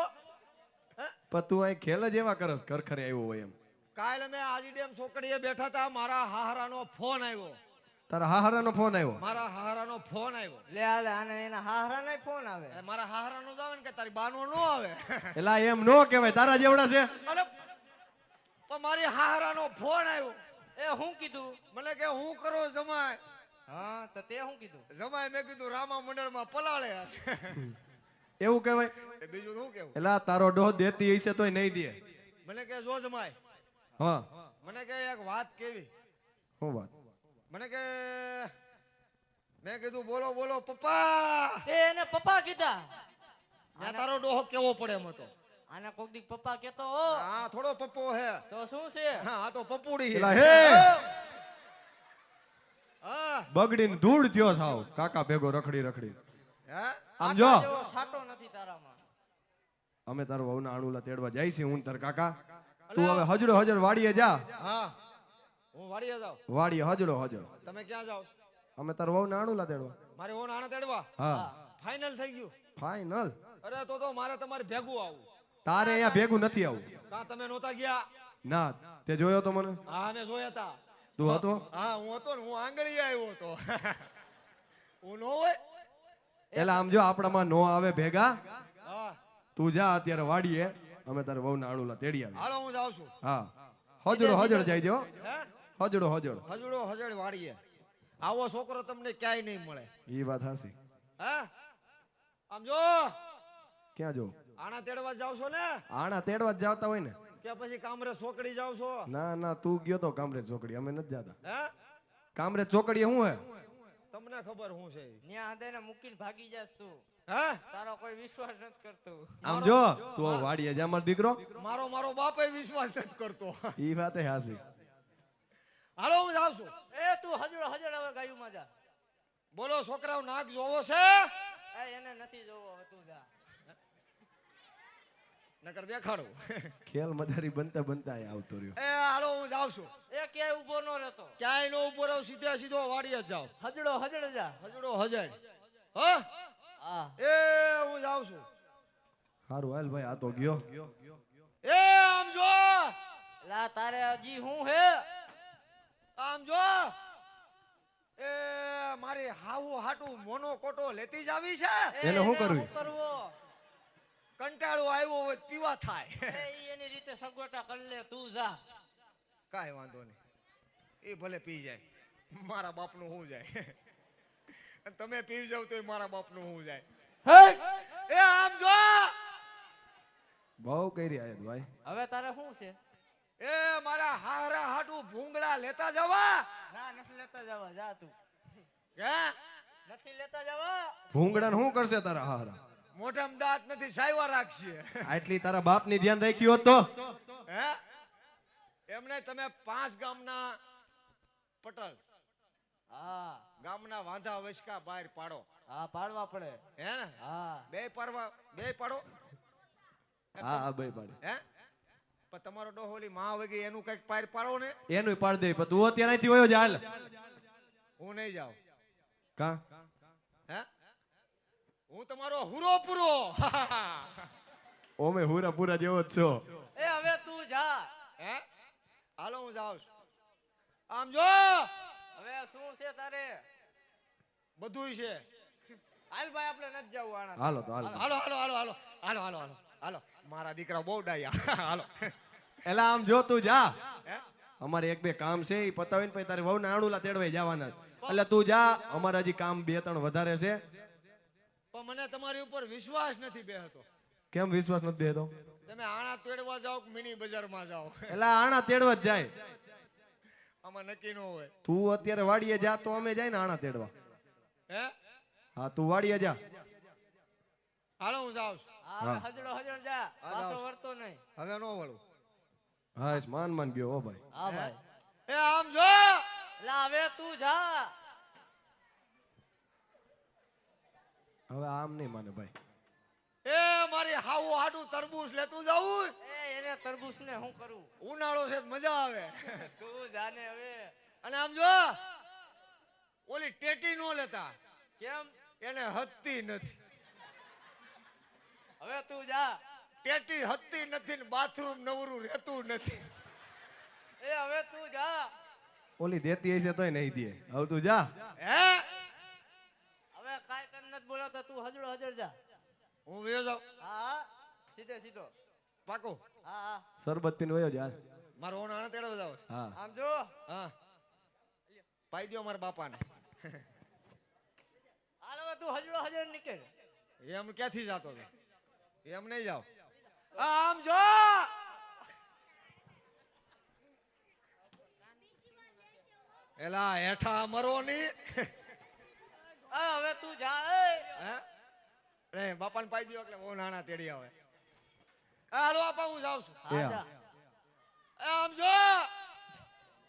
પણ તું અહીં ખેલ જ એવા કરસ ખરખરે આવ્યો હોય એમ. કાલ અમે આજી ડેમ છોકરીએ બેઠા હતા. મારા હાહરાનો ફોન આવ્યો. તારા હાહરાનો ફોન આવ્યો? મારા હાહરાનો ફોન આવ્યો. લે આલે આને એના હાહરાનો ફોન આવે. એ મારા હાહરાનો જ આવે ને કે તારી બાનો નો આવે? એલા એમ નો કહેવાય, તારા જેવડા છે. અરે પણ મારી હાહરાનો ફોન આવ્યો. એ હું કીધું? મને કે હું કરો જમાય? હા તો તે હું કીધું? જમાય મેં કીધું રામા મંડળમાં પલાળે હશે. એવું કહેવાય? એ બીજું શું કેવું? એલા તારો ડોહ દેતી હશે તોય નહીં દે. મને કે જો જમાય, હા મને કે એક વાત કેવી. શું વાત? મને કે મેં કીધું બોલો બોલો પપ્પા. એ એને પપ્પા કીધા. આ તારો ડોહો કેવો પડે એમ હતો? આને કોક દી પપ્પા કેતો હો. હા થોડો પપ્પો હે. તો શું છે? હા આ તો પપ્પુડી એલા હે. હે હા બગડીને ધૂળ થયો સાવ કાકા ભેગો રખડી રખડી. હે આમ જો આટલા જેવો છાંટો નથી તારામાં. અમે તારો વહુના આણુલા તેડવા જાય છે હું ને તાર કાકા. તું હવે હજડો હજડ વાડીએ જા. હા હું વાડીએ જાઉં. વાડીએ હજડો હજડ. તમે ક્યાં જાઓ? અમે તાર વહુના આણુલા તેડવા. મારે ઓન આણે તેડવા હા ફાઇનલ થઈ ગયું. ફાઈનલ. અરે તો મારે તમારે ભેગું આવું. તારે અહીંયા ભેગું નથી આવું. કાં તમે નહોતા ગયા? ના તે જોયો તો મને? હા મેં જોયા હતા. તું હતો? હા હું હતો ને, હું આંગળી આવ્યો હતો. હું નો હોય. એલા આમ જો આપણામાં નો આવે ભેગા. હા તું જા અત્યારે વાડીએ, અમે તારે વહુના આણુલા તેડી આવી. હાલો હું જાઉં છું. હા હજડો હજડ જાય જો. હે હજડો હજડ. હજડો હજડ વાડીએ. આવો છોકરો તમને ક્યાંય નહીં મળે. ઈ વાત હાસી. હે આમ જો ક્યાં જો? આણા તેડવા જાવ છો ને આણા તેડવા જ જાવતા હોય ને? કે પછી કામરે સોકડી જાવ છો? ના ના તું ગયો તો કામરેજ ચોકડી, અમે નથી જાતા. હે કામરેજ ચોકડીએ શું હે? તમને ખબર હું છે? ન્યા હદેને મૂકીને ભાગી જાસ તું. હે તારો કોઈ વિશ્વાસ નથી કરતો. આમ જો તું હવે વાડીએ જા મારો દીકરો. મારો બાપે વિશ્વાસ નથી કરતો. ઈ વાત હે હાસી. હાલો હું જાઉં છું. એ તું હજડો હજડ હવે ગાયુંમાં જા. બોલો છોકરાઓ નાક જોવો છે? એ એને નથી જોવો, હવે તું જા. નકર દેખાડું. ખેલ મદારી બનતા બનતા અહીં આવતો રહ્યો. એ હાલો હું જાઉં છું. એ ક્યાંય ઊભો ન રહેતો. ક્યાંય નો ઉભો રહો, સીધે સીધો વાડીએ જ જાઓ. હજડો હજડ જા. હજડો હજડ. હા હા એ હું જાઉં છું. હારું હાલ ભાઈ, આ તો ગયો. એ આમ જો લા તારે હજી હું હે? આમ જો એ મારી હાવું હાટું મોનો કોટો લેતી જ આવી છે. એને શું કરવું? કરવો? કંટાળો આવ્યો હોય તો પીવા થાય. એ ઈ એની રીતે સગવટા કરી લે, તું જા. કાંઈ વાંધો નહીં, એ ભલે પી જાય, મારા બાપનું શું જાય. અને તમે પી જાવ તો મારા બાપનું શું જાય. હે એ આમ જો બહુ કરી આયત ભાઈ. હવે તારે શું છે? એ મારા હારા હાટું ભૂંગળા લેતા જવા. ના નથી લેતા જવા, જા તું. હે નથી લેતા જવા. ભૂંગળાને શું કરશે તારા હારા? મોઢામાં દાંત નથી, સાયવા રાખશે. આટલી તારા બાપની ધ્યાન રાખી હોત તો? હે એમને તમે 5 ગામના પટલ, હા ગામના વાંધા વસકા બહાર પાડો. હા પાડવા પડે. હે ને હા બે પાડો. હા હા ભાઈ પાડે. હે પણ તમારો ડોહોલી માં વગી એનું કઈક પાર પાડો ને. એનું પાડ દે, પણ તું અત્યારે અહીંથી વયો જા હાલ. હું નહીં જાઉં. કા? હે હું તમારો હુરો પૂરો. ઓમે હુરા પૂરા જેવો જ છો. એ હવે તું જા. હે હાલો હું જાઉં છું. આમ જો હવે શું છે તારે? બધું છે. હાલ ભાઈ આપણે નથી જવું આણા. હાલો તો હાલો. હાલો હાલો હાલો હાલો હાલો હાલો હાલો હાલો મારા દીકરા બહુ ડાયા. હાલો એલા આમ જો તું જા. હે અમારે એક બે કામ છે, એ પતાવીને પછી તારે વહુના આણુલા તેડવાઈ જવાના. એટલે તું જા, અમારા હજી કામ 2-3 વધારે છે. પણ મને તમારી ઉપર વિશ્વાસ નથી બેહતો. કેમ વિશ્વાસ નથી બેહતો? તમે આણા તેડવા જાઓ કે મિની બજારમાં જાઓ, એલા આણા તેડવા જ જાય. આમાં નક્કી ન હોય. તું અત્યારે વાડીએ જા તો અમે જાય ને આણા તેડવા. હે હા તું વાડીએ જા. હાલો હું જાઉં છું. હા હજડો હજડ જા પાછો વળતો નહીં. હવે નો વળું. હા માન ગયો હો ભાઈ. હા ભાઈ. એ આમ જો લા હવે તું જા. હવે આમ નહીં માને ભાઈ. એ મારી હાવું હાડું તરબૂચ લેતું જાવું. એ એને તરબૂચ ને હું કરું? ઉનાળો છે તો મજા આવે. તું જાને હવે. અને આમ જો ઓલી ટેટી નો લેતા, કેમ? એને હત્તી નથી. હવે તું જા. ટેટી હત્તી નથી ને બાથરૂમ નવરું રહેતું નથી. એ હવે તું જા. ઓલી દેતી હશે તોય નહીં દે. હવે તું જા. હે હવે કાઈ તને નથી બોલાવતો, તું હજડો હજડ જા. હું વયો જાઉં. હા સીધે સીધો. પાકો હા સરબત પીને વયો જા. મારો ઓનાણે તેડવા જાવ. હા આમ જો. હા પાઈ દ્યો મારા બાપાને. હાલ હવે તું હજડો હજડ નીકળ. એમ ક્યાંથી જાતો હતો? એમ નહીં જાવ. આમ જો એલા હેઠા મરો ની. હવે તું જા. હે બાપાને પાઈ દ્યો એટલે બહુ નાના તેડી આવે. હાલો આપા હું જાઉં છું. હા જા. આમ જો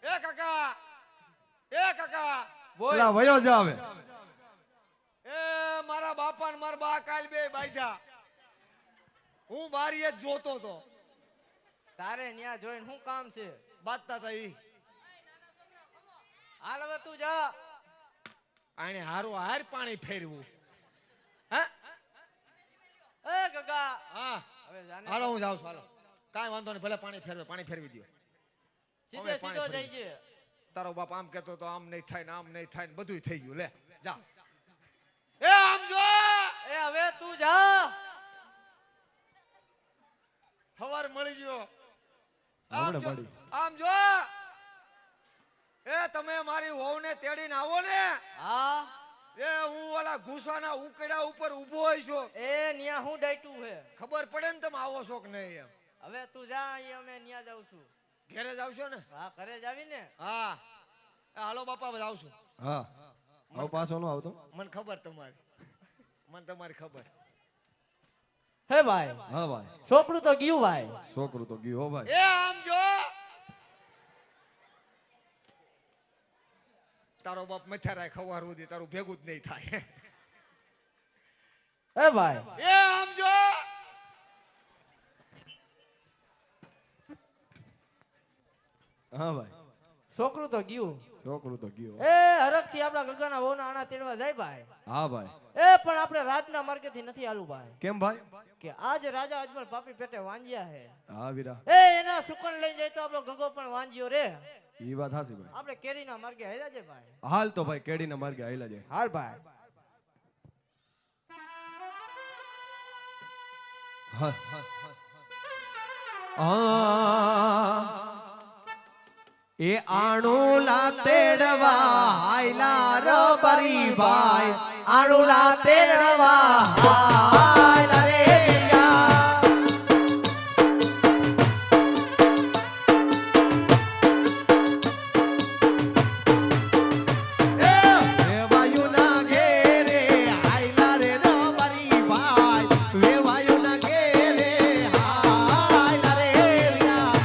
એ કાકા, એ કાકા, બોલ. પેલા વયો જા હવે. એ મારા બાપા ને મારા બા કાલ બે બાંધ્યા. હું બારીએ જ જોતો તો. તારે ન્યા જોઈને શું કામ છે? બાંધતા હતા ઈ. હાલ હવે તું જા. આને હારો હાર પાણી ફેરવું. હે એ ગગા. હા હવે જાને. હાલો હું જાઉં છું. હાલો કાંઈ વાંધો નહીં, ભલે પાણી ફેરવે, પાણી ફેરવી દો. સીધે હવે સીધો પાણી જઈજે. તારો બાપ આમ કહેતો તો આમ નહીં થાય ને આમ નહીં થાય ને બધું થઈ ગયું. લે જા. એ આમ જો એ હવે તું જા. હવાર મળી ગયો. હમણાં આમ જો, મળી. આમ જો એ તમે મારી વહુને તેડીને આવો ને. હા એ હું ઓલા ઘૂસાના ઉકડા ઉપર ઊભો હોય છું. એ ન્યા હું ડાયટું હે. ખબર પડે ને તમે આવો છો કે નહીં એમ. હવે તું જા. અહીં અમે ન્યા જાઉં છું. ઘેરે જ આવશો ને? હા ઘરે જ આવી ને. હા હાલો બાપા બધા આવશું. હા હવે પાછો નો આવતો. મને ખબર તમારી, મને તમારી ખબર. હે ભાઈ હા ભાઈ. છોકરું તો ગયું ભાઈ. છોકરું તો ગયું હો ભાઈ. એ આમ જો તારો બાપ મથ્યા રાય ખવાર સુધી તારું ભેગું જ નહીં થાય. હે ભાઈ એ આમ જો હા ભાઈ. છોકરું તો ગયું. છોકરું તો ગયું. એ હરખ થી આપડા ગગના વહુના આણા તેડવા જાય ભાઈ. હા ભાઈ. એ પણ આપણે રાજના માર્ગે થી નથી આલું ભાઈ. કેમ ભાઈ? કે આજ રાજા અજમલ પાપી પેટે વાંજ્યા હે. હા વીરા. એ એના સુકન લઈ જાય તો આપણો ગંગો પણ વાંજ્યો રે. ઈ વાત હાસી ભાઈ. આપણે કેરીના માર્ગે હેલા છે ભાઈ. હાલ તો ભાઈ કેડીના માર્ગે આયલા જાય. હાલ ભાઈ. હા. એ આણુલા તેડવા આયલા રબરી ભાઈ. આણુલા તેડવા આયલા રે રિયા. વેવાયુના ઘેરે આયલા રે રબરી ભાઈ. વેવાયુના ઘેરે આયલા રે રિયા.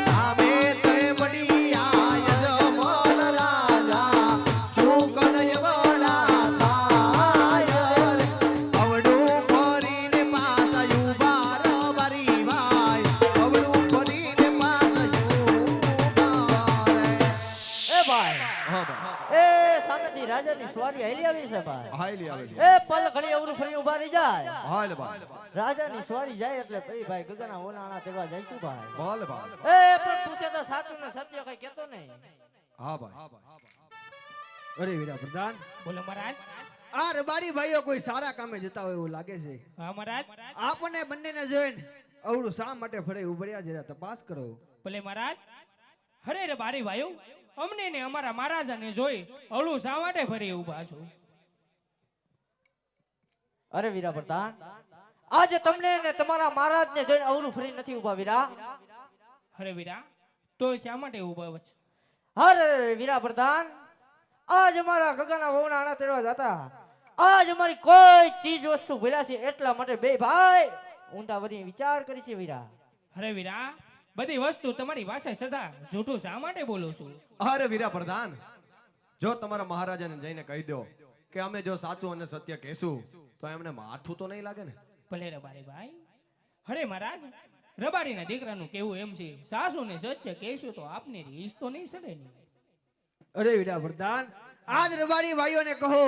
સામે તે મડી આય જમલ રાજા. સુકનય વડા થાય રે. અવડું ફરીને પાછા યુવા રબરી ભાઈ. અવડું ફરીને પાછા યુવા રે. એ ભાઈ હા ભાઈ. એ સામેથી રાજાની સ્વારી હાલી આવી છે ભાઈ. હાઈલી આવે છે. એ પલ ઘડી અવરું ફરી ઉભા રહી જાય. હાલ ભાઈ. રાજાની સ્વારી જાય એટલે પછી ભાઈ ગગના ઓનાણા તેડવા જઈશું ભાઈ. હાલ ભાઈ. એ પણ પૂછે તો સાચું ને સત્ય કઈ કેતો નહીં. હા ભાઈ. અરે વીરા પ્રધાન, બોલો મહારાજ. આ રબારી ભાઈઓ કોઈ સારા કામે જતા હોય એવું લાગે છે. હા મહારાજ. આપણને બંનેને જોઈને અવળું શા માટે ફરે ઉભર્યા જરા તપાસ કરો. ભલે મહારાજ. હરે રે બારી ભાઈઓ, અમને ને અમારા મહારાજાને જોઈ અવળું શા માટે ફરી ઊભા છો? અરે વીરા પ્રધાન, આજે તમને ને તમારા મહારાજ ને જોઈને અવરું ફરી નથી ઉભા વીરા. હરે વીરા, તો શા માટે ઊભા છો? અરે વીરા પ્રધાન, આજ અમારા ગગના વહુના આણા તેડવા જતા, આજ અમારી કોઈ ચીજ વસ્તુ ભૂલ્યા છે, એટલા માટે બે ભાઈ ઊંધા વળી વિચાર કરી છે વીરા. અરે વીરા, બધી વસ્તુ તમારી પાસે સદા જૂઠું શા માટે બોલું છું? અરે વીરા પ્રધાન, જો તમારા મહારાજાને જઈને કહી દો કે અમે જો સાચું અને સત્ય કહેશું તો એમને માથું તો નહીં લાગે ને? ભલે રબારી ભાઈ. અરે મહારાજ, રબારીના દીકરાનું કેવું એમ છે, સાસુ ને સત્ય કહેશું તો આપની રીસ તો નહીં સડે ને. અરે વીરા પ્રધાન, આજ રબારી ભાઈઓને કહો,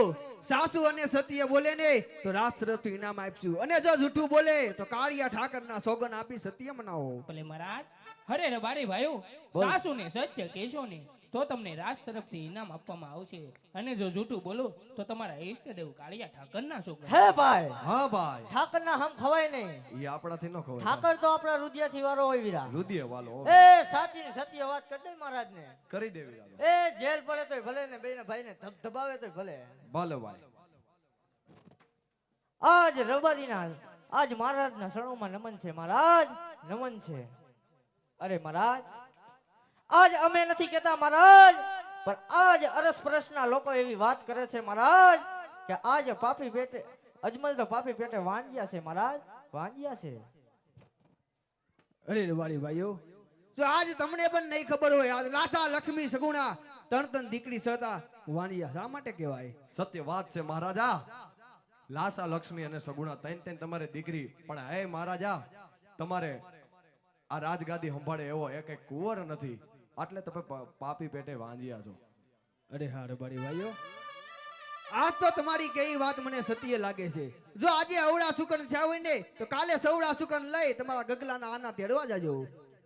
સાસુ અને સત્ય બોલે ને તો રાજ તરફથી ઇનામ આપશું, અને જો જૂઠું બોલે તો કાળિયા ઠાકરના સોગન આપી સત્ય મનાવો. ભલે મહારાજ. અરે રબારી ભાઈઓ, સાસુ ને સત્ય કહેશો ને તો તમને રાજ તરફથી ઇનામ આપવામાં આવશે, અને જો જૂઠું બોલો તો તમારા ઈષ્ટદેવ કાળિયા ઠાકરના છોકરા. હે ભાઈ, હા ભાઈ, ઠાકરના હમ ખવાય નહીં. એ આપણાથી ન ખવાય. ઠાકર તો આપણા રુદિયાથી વારો હોય વીરા. રુધિર વાલો એ સાચી ને સત્ય વાત કરી દે મહારાજને. કરી દે વીરા. એ જેલ પડે તોય ભલે ને બેને ભાઈને ધબધબાવે તોય ભલે. ભલે ભાઈ. આજ રબારીના, આજ મહારાજના શરણોમાં નમન છે મહારાજ, નમન છે. અરે મહારાજ, આજ અમે નથી કહેતા મહારાજ, પણ આજ અરસપરસના લોકો એવી વાત કરે છે મહારાજ કે આજ પાપી પેટે અજમલ તો પાપી પેટે વાંજ્યા છે મહારાજ, વાંજ્યા છે. અરે રબારી ભાઈઓ, જો આજ તમને પણ નહીં ખબર હોય, આજ લાસા લક્ષ્મી સગુણા ત્રણ દીકરી છતા વાણિયા શા માટે કહેવાય? સત્ય વાત છે મહારાજા, લાસા લક્ષ્મી અને સગુણા ત્રણ તમારે દીકરી, પણ હે મહારાજા, તમારે આ રાજગાદી સંભાળે એવો એક કુંવર નથી, એટલે તમે પાપી પેટે વાંજ્યા છો. અરે હા રબારી ભાઈઓ, આજ તો તમારી કઈ વાત મને સત્ય લાગે છે. જો આજે અવળા સુકન થયા હોય ને તો કાલે સવડા સુકન લઈ તમારા ગગલાના આના તેડવા જાજો.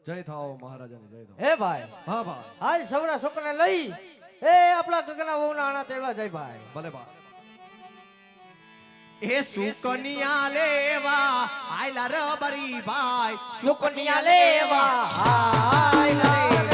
જય થાઓ મહારાજાને, જય થાઓ. હે ભાઈ, હા ભાઈ, આજ સવરા છોકરાને લઈ એ આપણા ગગના વહુના આણા તેડવા જાય ભાઈ. ભલે ભાઈ. એ સુકનિયા લેવા આયલા રબરી ભાઈ, સુકનિયા લેવા આયલા રે